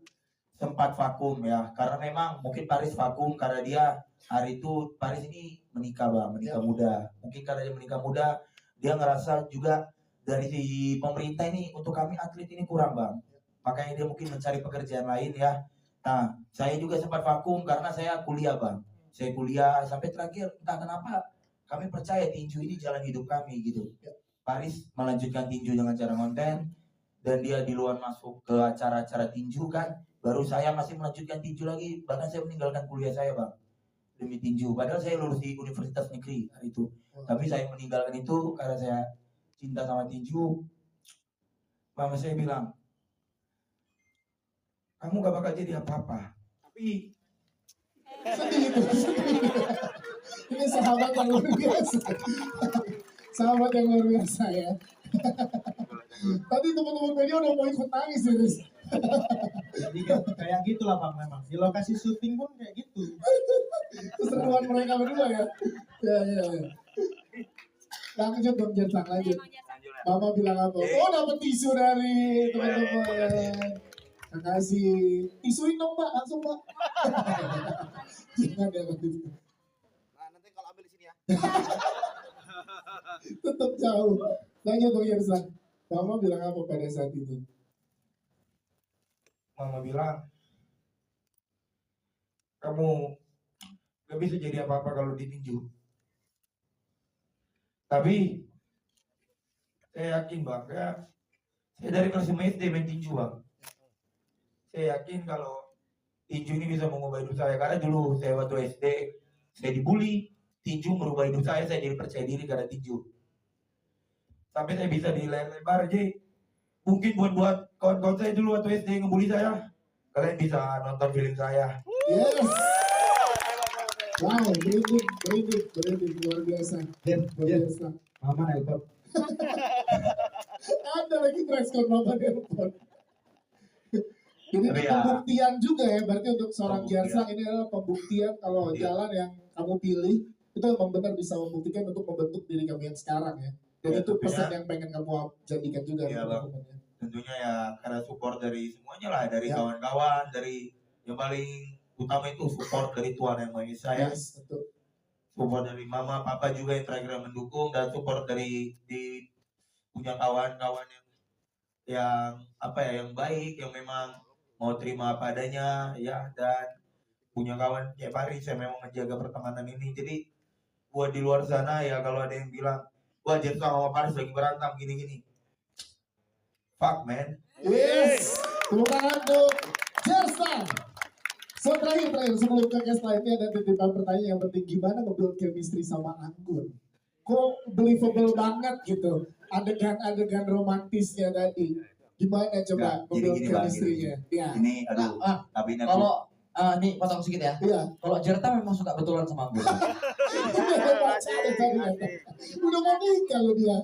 sempat vakum ya, karena memang mungkin Paris vakum karena dia hari itu Paris ini menikah Bang, menikah muda. Mungkin karena dia menikah muda, dia ngerasa juga dari si pemerintah ini untuk kami atlet ini kurang Bang, makanya dia mungkin mencari pekerjaan lain ya. Nah, saya juga sempat vakum karena saya kuliah Bang, saya kuliah sampai terakhir entah kenapa kami percaya tinju ini jalan hidup kami gitu. Paris melanjutkan tinju dengan cara konten, dan dia di luar masuk ke acara-acara tinju kan. Baru saya masih melanjutkan tinju lagi, bahkan saya meninggalkan kuliah saya Bang demi tinju. Padahal saya lulus di Universitas Negeri hari itu. Tapi saya meninggalkan itu karena saya cinta sama tinju. Mama saya bilang, kamu gak bakal jadi apa-apa. Tapi sedih itu. Ini sahabat yang luar biasa. Sahabat yang luar biasa ya. Tadi teman-teman media udah mau ikut nangis serius. Jadi kayak gitulah Bang memang. Di lokasi syuting pun kayak gitu. Keseruan mereka berdua ya. Ya. Lanjut dong Jerstang, lanjut. Mama bilang apa? Oh dapat tisu dari teman-teman. Makasih. Tisuin dong Pak, langsung Pak. Jangan ya begitu. Nah, nanti kalau ambil di sini ya. Tetap jauh. Lanjut Bang Jerstang. Mama bilang apa pada saat itu? Mama bilang, kamu gak bisa jadi apa-apa kalau ditinju. Tapi saya yakin Bang, saya dari kelas 5 SD main tinju Bang. Saya yakin kalau tinju ini bisa mengubah hidup saya, karena dulu saya waktu SD saya dibully, tinju merubah hidup saya jadi percaya diri karena tinju. Sampai saya bisa di layar lebar aja. Mungkin buat kawan-kawan saya dulu waktu SD ngebully saya, kalian bisa nonton film saya. Yes. Wow, berhenti, luar biasa. Luar biasa. Mama nelpon. Ada lagi preskon mama nelpon. Ini Tapi ya, pembuktian juga ya, berarti untuk seorang pembuktian. Gersang ini adalah pembuktian kalau jalan yang kamu pilih itu memang benar bisa membuktikan untuk membentuk diri kamu yang sekarang ya. Dan Ya, itu tentunya. pesan yang pengen kamu jadikan juga. Iya, Bang. teman-teman. Tentunya ya karena support dari semuanya lah, dari Ya. kawan-kawan, dari yang paling utama itu support dari Tuhan Yang Maha Esa ya. Yes, betul. Support dari mama, papa juga yang terakhir mendukung, dan support dari punya kawan-kawan yang apa ya, yang baik, yang memang mau terima apa adanya ya, dan punya kawan kayak Paris yang memang menjaga pertemanan ini. Jadi buat di luar sana ya, kalau ada yang bilang wah Jersa sama Paris lagi berantem gini-gini, fuck man. Yes, tepuk tangan untuk Gersang. So terakhir sebelum ke guest lainnya ada titipan pertanyaan yang penting, gimana nge-build chemistry sama Anggun? Kok believable banget gitu adegan-adegan romantisnya tadi. Gimana coba Nggak, nge-build gini, Bang, chemistry-nya? Ya. Ini aduh, tapi ini aku- Kalau nih potong sedikit ya. Iya. Kalau Jerta memang suka betulan sama gue. Udah pacaran tadi kata. Udah mau nikah loh dia.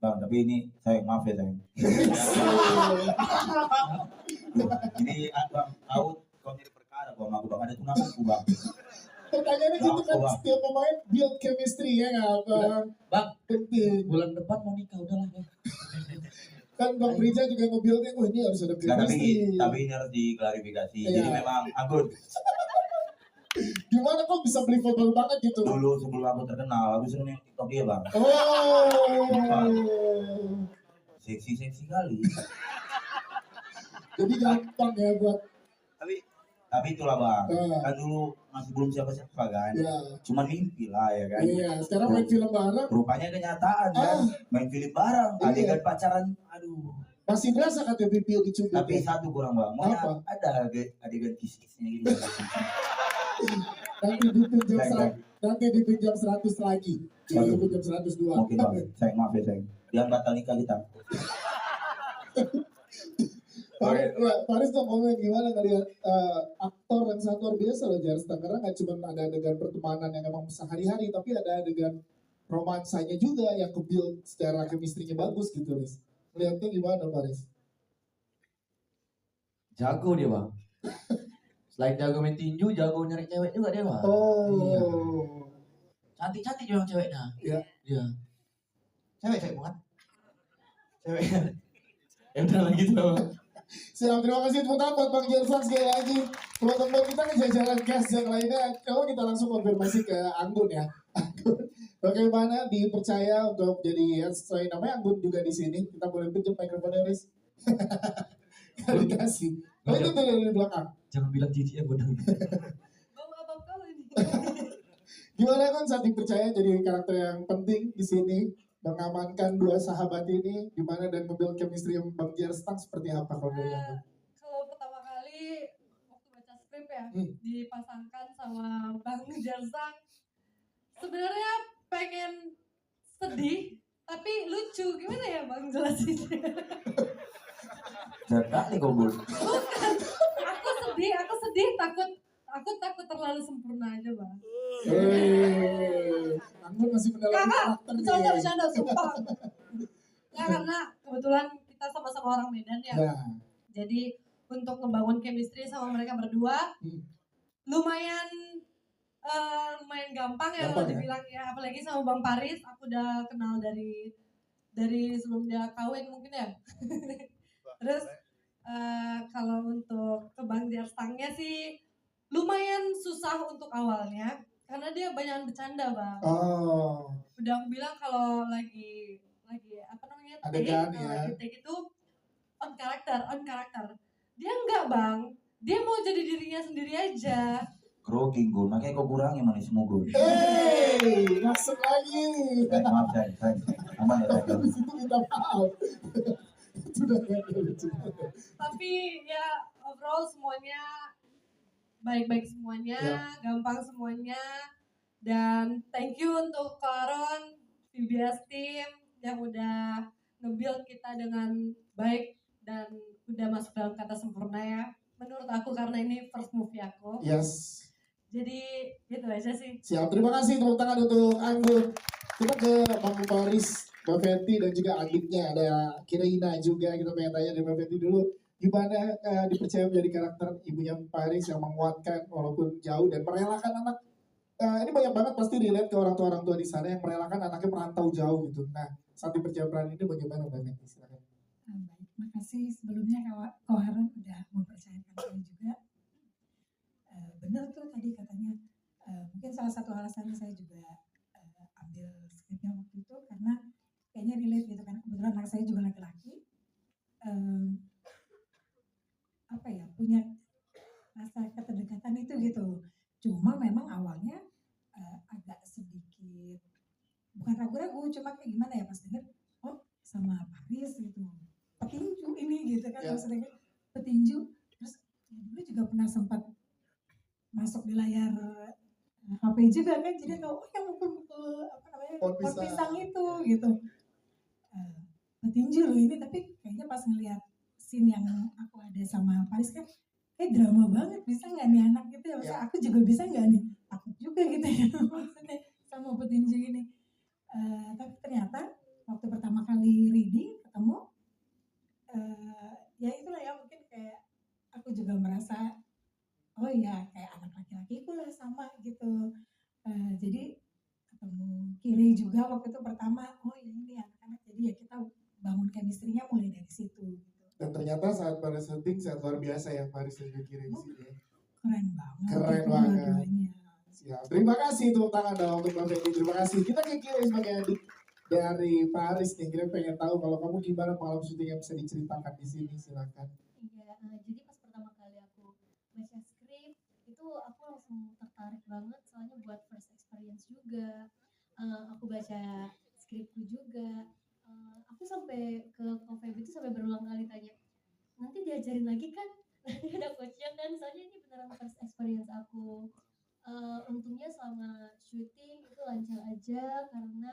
Bang, tapi ini saya maaf ya sayang. Ini Bang tahu kau jadi perkara bang, aku bang ada tunanganku bang. Pertanyaannya gitu kan, setiap pemain build chemistry ya nggak Bang? Bang, penting. Bulan depan mau nikah udahlah ya. Kan Bang Rija juga nge-buildnya, wah ini harus ada Nggak, chemistry. tapi ini harus diklarifikasi. Iya. Jadi memang Anggun Gimana kok bisa believable banget gitu? dulu sebelum aku terkenal, aku sering yang TikTok dia bang. Oh. Seksi kali. Jadi gampang ya buat. Tapi itulah bang, Iya. kan dulu masih belum siapa-siapa kan. Iya. Cuma mimpi lah ya kan. Iya, sekarang main film bareng. Rupanya kenyataan kan, main film bareng, Iya. adegan pacaran, aduh. Masih berasa kata pipi dicubit. Tapi satu kurang bang, mau Apa? ada adegan kiss-kissnya gitu. Nanti dipinjam Baik, 100, nanti dipinjam 100 lagi. Waduh. Dipinjam 102. Mungkin bang, sayang maaf ya sayang. Jangan batal nikah kita. Paris tuh komen gimana ngeliat aktor yang sangat luar biasa loh Jarstan, karena nggak cuma ada adegan pertemanan yang emang sehari-hari, tapi ada adegan romansanya juga yang ke-build secara chemistry-nya bagus gitu Riz. Lihatnya gimana Paris? Jago dia bang. Selain jago main tinju, jago nyari cewek juga dia bang. Oh. Iya. Cantik-cantik memang ceweknya. Iya. Iya. Cewek bukan? Cewek. Ya udah lah gitu. Siap, terima kasih tepuk tangan buat Bang Jarstan sekali lagi. Teman-teman kita kejajaran guest yang lainnya, kalau kita langsung konfirmasi ke Anggun ya. Anggun, bagaimana dipercaya untuk jadi ya, sesuai namanya Anggun juga di sini. Kita boleh pinjam mikrofonnya Riz. Gak dikasih. Oh itu tuh dari belakang. Jangan bilang jijik ya benar. Gimana kan saat dipercaya jadi karakter yang penting di sini, mengamankan dua sahabat ini, gimana dan membuild chemistry yang Bang Jarstan seperti apa kalau dari Anggun? Kalau pertama kali waktu baca skrip ya, dipasangkan sama Bang Jarsang, sebenarnya pengen sedih tapi lucu, gimana ya Bang jelasinnya? Jangan kali kau bul. Bukan, aku sedih takut terlalu sempurna aja Bang. Anggun masih mendalami karakter nih. Bercanda, sumpah. Ya karena kebetulan kita sama-sama orang Medan ya. Ya. Jadi untuk ngebangun chemistry sama mereka berdua lumayan gampang ya kalau Gampang ya? dibilang ya, apalagi sama Bang Paris, aku udah kenal dari sebelum dia kawin mungkin ya. Terus kalau untuk ke Bang Jarstangnya sih lumayan susah untuk awalnya karena dia banyak bercanda Bang. Oh. Udah aku bilang kalau lagi apa namanya Adegan, take, ya. lagi take itu on karakter. Dia enggak Bang, dia mau jadi dirinya sendiri aja. Grogi gue, makanya kau kurangi manismu gue. Masuk lagi. Maaf sayang. Aman ya sayang. Di situ minta maaf. Sudah lucu. Tapi ya overall semuanya baik-baik semuanya, Ya. gampang semuanya. Dan thank you untuk Karon, VBS team yang udah nge-build kita dengan baik dan udah masuk dalam kata sempurna ya. Menurut aku karena ini first movie aku. Yes. Jadi gitu aja sih. Siap, terima kasih tepuk tangan untuk Anggun. Kita ke Bang Paris, Mbak Fetty dan juga adiknya ada Kirina juga. Kita pengen tanya dari Mbak Fetty dulu, gimana dipercaya menjadi karakter ibunya Paris yang menguatkan walaupun jauh dan merelakan anak. Ini banyak banget pasti relate ke orang tua di sana yang merelakan anaknya merantau jauh gitu. Nah, saat dipercaya peran ini bagaimana Mbak Fetty? Silakan. Baik, makasih sebelumnya Kak Harun udah mempercayakan saya juga. Benar tuh tadi katanya, mungkin salah satu alasan saya juga ambil skripnya waktu itu karena kayaknya relate gitu kan, kebetulan anak saya juga laki-laki, apa ya, punya rasa keterdekatan itu gitu. Cuma memang awalnya agak sedikit, bukan ragu-ragu, cuma kayak gimana ya pas denger, oh sama Paris gitu, petinju ini gitu kan, maksudnya kan petinju, terus ya dulu juga pernah sempat masuk di layar HP juga kan, jadi tahu oh yang mukul-mukul apa namanya pohon pisang itu gitu, petinju loh ini. Tapi kayaknya pas ngelihat scene yang aku ada sama Paris kan kayak drama banget, bisa nggak nih anak gitu ya, maksudnya aku juga bisa nggak nih, takut juga gitu ya maksudnya sama petinju ini. Tapi ternyata waktu pertama kali reading ketemu, ya itulah ya, mungkin kayak aku juga merasa oh iya kayak anak laki-lakiku lah sama gitu. Jadi ketemu Kiri juga waktu itu pertama, oh ya ini anak-anak, jadi ya kita bangun chemistry-nya mulai dari situ. Dan ternyata saat pada syuting sangat luar biasa ya Paris dan Kiri di sini. Keren banget. Keren banget. Siap. Terima kasih tepuk tangan dong untuk Mbak Fetty. Terima kasih. Kita ke Kiri sebagai adik dari Paris nih. Kita pengen tahu kalau kamu gimana pengalaman syuting yang bisa diceritakan di sini. Silakan. Iya, jadi pas pertama kali aku baca skrip itu aku langsung tertarik banget, soalnya buat first experience juga. Aku baca skripku juga. Aku sampai ke Feby itu sampai berulang kali tanya, nanti diajarin lagi kan? Nanti ada coachnya kan? Soalnya ini beneran first experience aku. Untungnya selama syuting itu lancar aja karena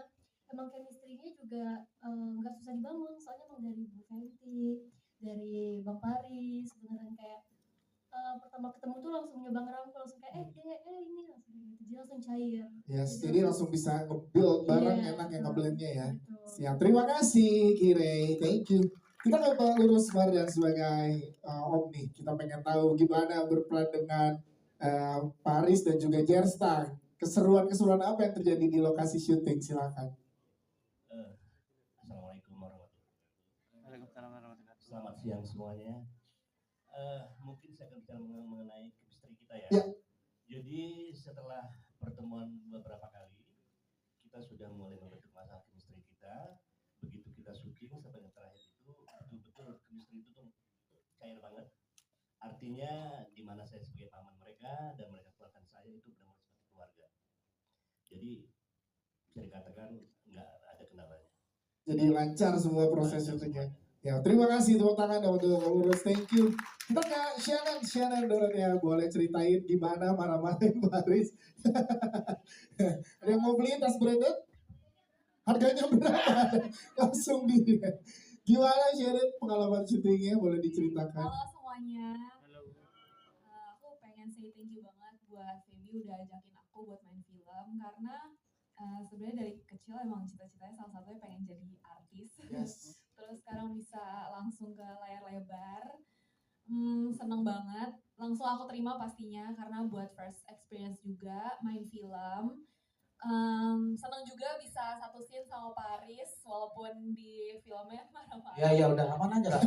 emang chemistry-nya juga nggak susah dibangun, soalnya emang dari Bu Fenty, dari Bang Paris, beneran kayak pertama ketemu tuh langsung nyoba ngerangkul, langsung kayak ini langsung gitu, jadi langsung cair. Yes, jadi langsung bisa nge-build bareng, enak yang nge-blendnya ya. Siap, terima kasih Kire, thank you. Kita ke Pak Lurus Mardan sebagai Om nih, kita pengen tahu gimana berperan dengan Paris dan juga Jerstang. Keseruan-keseruan apa yang terjadi di lokasi syuting, silakan. Assalamualaikum warahmatullahi wabarakatuh. Selamat siang semuanya. Mungkin saya akan bicara mengenai chemistry kita ya. Jadi setelah pertemuan beberapa kali, kita sudah mulai membentuk masalah chemistry kita. Begitu kita syuting sampai yang terakhir itu betul-betul chemistry itu tuh cair banget. Artinya di mana saya sebagai paman mereka dan mereka keluarkan saya itu benar-benar seperti keluarga. Jadi bisa dikatakan nggak ada kendalanya. Jadi lancar semua proses syutingnya. Ya, terima kasih tepuk tangan untuk Lurus, thank you. Kita ke Shannon Dorothea, boleh ceritain gimana marah-marahin Paris. Ada yang mau beli tas branded? Harganya berapa? Langsung di. Gimana Shannon pengalaman syutingnya, boleh diceritakan? Halo semuanya. Aku pengen say thank you banget buat Feby udah ajakin aku buat main film, karena sebenarnya dari kecil emang cita-citanya salah satunya pengen jadi artis. Terus sekarang bisa langsung ke layar lebar. Seneng banget. Langsung aku terima pastinya karena buat first experience juga main film. Seneng juga bisa satu scene sama Paris walaupun di filmnya marah-marah. Ya udah aman aja lah.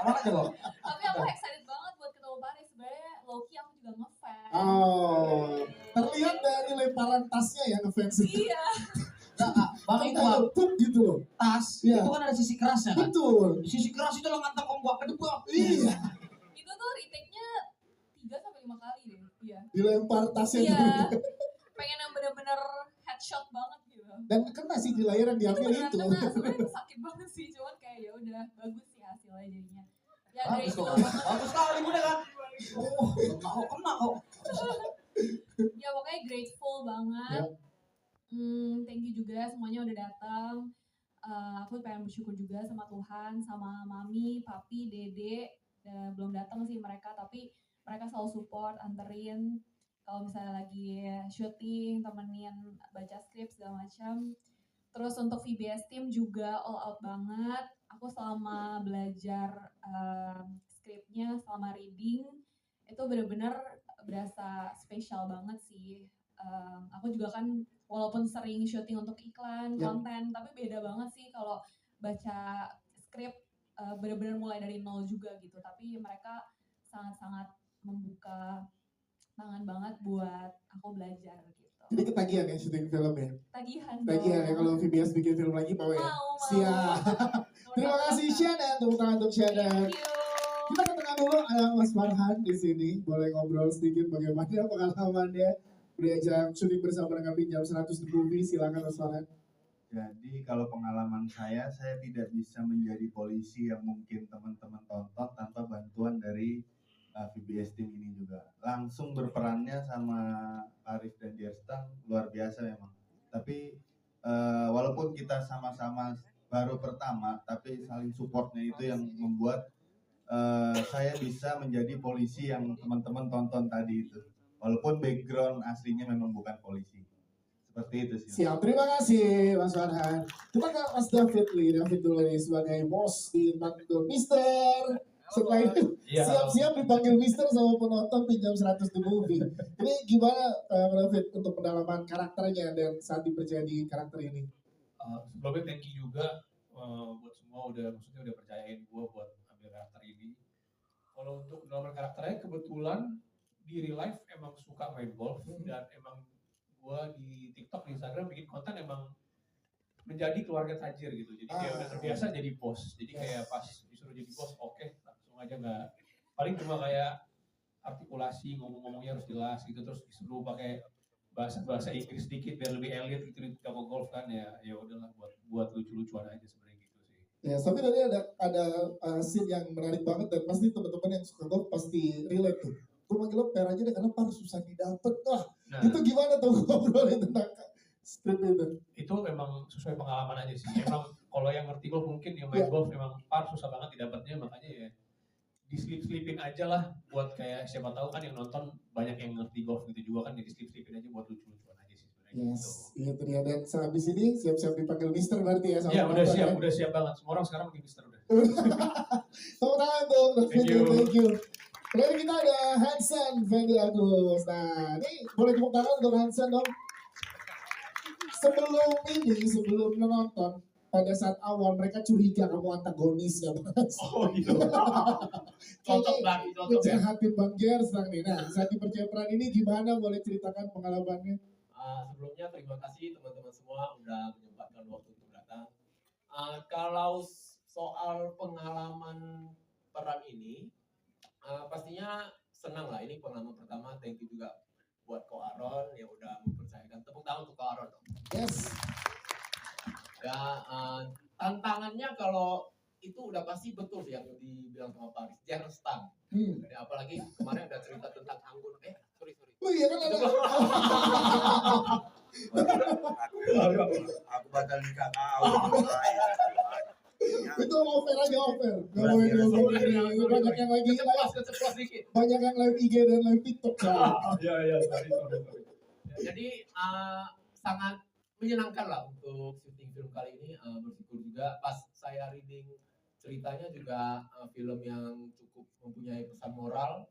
Aman aja kok. Tapi aku excited banget buat ketemu Paris. Sebenarnya low-key aku juga ngefans. Oh, terlihat dari lemparan tasnya ya ngefans. Iya. Bang itu gitu loh. Tas, itu kan ada sisi kerasnya kan? Betul. Sisi keras itu lo ngantap ombak ke depan. Iya. Itu tuh retake-nya 3-5 kali deh. Iya. Dilempar tasnya. Iya. Pengen yang bener-bener headshot banget gitu. Dan kena sih di layar yang diambil itu. Kena, sebenarnya sakit banget sih, cuman kayak ya udah bagus sih hasilnya jadinya. Ya bagus kok. Bagus sekali udah kan. Oh, kena kok. Ya pokoknya grateful banget. Thank you juga semuanya udah datang. aku pengen bersyukur juga sama Tuhan, sama mami, papi, dede, belum datang sih mereka, tapi mereka selalu support, anterin kalau misalnya lagi syuting, temenin baca skrip segala macam. Terus untuk VBS team juga all out banget. Aku selama belajar skripnya, selama reading, itu bener-bener berasa spesial banget sih. Aku juga kan walaupun sering syuting untuk iklan, konten, tapi beda banget sih kalau baca skrip bener-bener mulai dari nol juga gitu. Tapi mereka sangat-sangat membuka tangan banget buat aku belajar gitu. Jadi ketagihan ya syuting film ya? Tagihan Tagihan ya, kalau VBS bikin film lagi mau ya? Mau. Siap. Terima kasih Shannon, tepuk tangan untuk Shannon. Kita ketemu dulu ada Mas Farhan di sini. Boleh ngobrol sedikit bagaimana pengalamannya diajak syuting bersama dengan Pinjam 100 The Movie. Silakan Mas Farhan. Jadi kalau pengalaman saya tidak bisa menjadi polisi yang mungkin teman-teman tonton tanpa bantuan dari VBS team ini juga. Langsung berperannya sama Arif dan Jerstang luar biasa memang. Tapi walaupun kita sama-sama baru pertama, tapi saling supportnya itu yang membuat saya bisa menjadi polisi yang teman-teman tonton tadi itu. Walaupun background aslinya memang bukan polisi. Seperti itu sih. Siap, terima kasih Mas Farhan. Kita ke Mas David nih, David dulu nih sebagai bos di Mantul Mister. Setelah itu siap-siap dipanggil Mister sama penonton Pinjam 100 The Movie. Ini gimana David untuk pendalaman karakternya dan saat dipercaya di karakter ini? Sebelumnya thank you juga buat semua maksudnya udah percayain gue buat ambil karakter ini. Kalau untuk pendalaman karakternya kebetulan di real life emang suka main golf dan emang gue di TikTok, di Instagram bikin konten emang menjadi keluarga tajir gitu. Jadi kayak udah terbiasa jadi bos. Jadi kayak pas disuruh jadi bos, oke, langsung aja nggak. Paling cuma kayak artikulasi, ngomong-ngomongnya harus jelas gitu. Terus disuruh pakai bahasa Inggris sedikit biar lebih elit gitu di toko golf kan ya udahlah buat lucu-lucuan aja sebenarnya gitu sih. Ya, tapi tadi ada scene yang menarik banget dan pasti teman-teman yang suka golf pasti relate tuh. Gue manggil lo per aja deh karena par susah didapet. Wah, itu gimana tuh ngobrolin tentang strip itu? Itu memang sesuai pengalaman aja sih. Emang kalau yang ngerti golf mungkin yang main golf memang par susah banget didapatnya, makanya ya diselip-selipin aja lah buat kayak siapa tahu kan yang nonton banyak yang ngerti golf gitu juga kan, jadi selip-selipin aja buat lucu-lucuan aja sih sebenarnya. Yes, itu dia. Dan sehabis ini siap-siap dipanggil Mister berarti ya sama Iya, udah siap banget. Semua orang sekarang pakai Mister udah. Tepuk tangan dong. Thank you. Lalu kita ada Hansen Fendi Agus. Nah, ini boleh tepuk tangan untuk Hansen dong. Sebelum menonton, pada saat awal mereka curiga kamu antagonis ya Mas. Oh gitu. Cocok banget. Ngejahatin Bang Gerstang nih. Nah, saat dipercaya peran ini gimana? Boleh ceritakan pengalamannya? Sebelumnya terima kasih teman-teman semua udah menyempatkan waktu untuk datang. Kalau soal pengalaman peran ini, pastinya senang lah. Ini pengalaman pertama. Thank you juga buat Ko Aron yang udah mempercayakan. Tepuk tangan untuk Ko Aron. Yes. Ya, tantangannya kalau itu udah pasti betul sih yang dibilang sama Paris. Jangan stang. Jadi apalagi kemarin ada cerita tentang anggun. Sorry. Oh iya kan ada. Aku batal nikah kau. Itu offer aja offer. Kalau ini banyak yang lagi banyak yang live IG dan live TikTok. Iya, sorry. Jadi sangat menyenangkan lah untuk syuting film kali ini. Bersyukur juga pas saya reading ceritanya juga film yang cukup mempunyai pesan moral,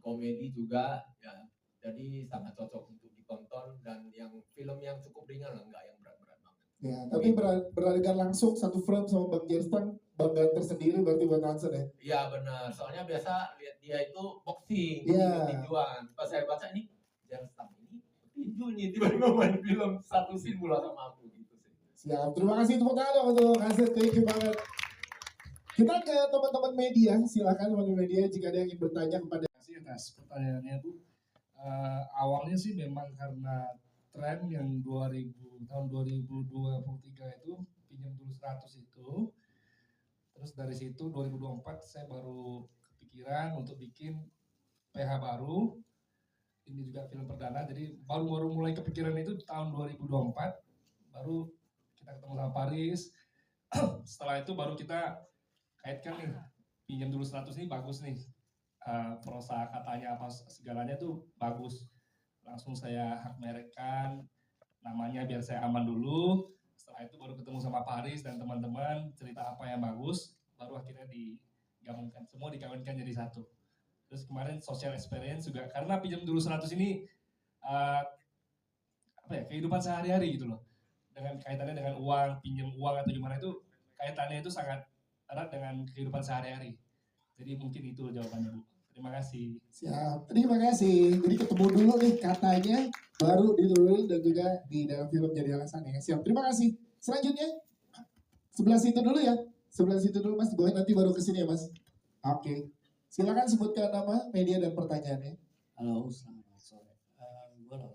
komedi juga ya. Jadi sangat cocok untuk ditonton dan yang film yang cukup ringan lah, enggak yang berat-berat banget. Ya, tapi beralikan langsung satu frame sama Bang Gerstang, banggaan tersendiri berarti buat Hansen ya? Iya benar, soalnya biasa lihat dia itu boxing, tinjuan. Pas saya baca ini Gerstang ini tinju nih, tiba-tiba main film satu scene mula sama aku gitu sih. Siap, terima kasih tepuk tangan untuk Hansen, thank you banget. Kita ke teman-teman media, silakan teman-teman media jika ada yang ingin bertanya kepada. Terima kasih atas pertanyaannya Bu. Awalnya sih memang karena tren yang tahun 2023 itu pinjam dulu 100 itu, terus dari situ 2024 saya baru kepikiran untuk bikin PH baru, ini juga film perdana, jadi baru mulai kepikiran itu tahun 2024, baru kita ketemu sama Paris, setelah itu baru kita kaitkan nih, pinjam dulu 100 ini bagus nih. Prosa katanya apa segalanya tuh bagus. Langsung saya hak merekkan namanya biar saya aman dulu. Setelah itu baru ketemu sama Paris dan teman-teman, cerita apa yang bagus, baru akhirnya digabungkan, semua dikawinkan jadi satu. Terus kemarin social experience juga, karena pinjam dulu 100 ini kehidupan sehari-hari gitu loh. Dengan kaitannya dengan uang, pinjam uang atau gimana itu, kaitannya itu sangat erat dengan kehidupan sehari-hari. Jadi mungkin itu jawabannya, Bu. Terima kasih. Siap, terima kasih. Jadi ketemu dulu nih katanya, baru ditulis dan juga di dalam film Jadi Alasan ya. Siap, terima kasih. Selanjutnya, sebelah situ dulu ya. Sebelah situ dulu Mas, boleh nanti baru ke sini ya Mas. Oke, silakan sebutkan nama, media dan pertanyaannya. Halo, selamat sore. Gue loh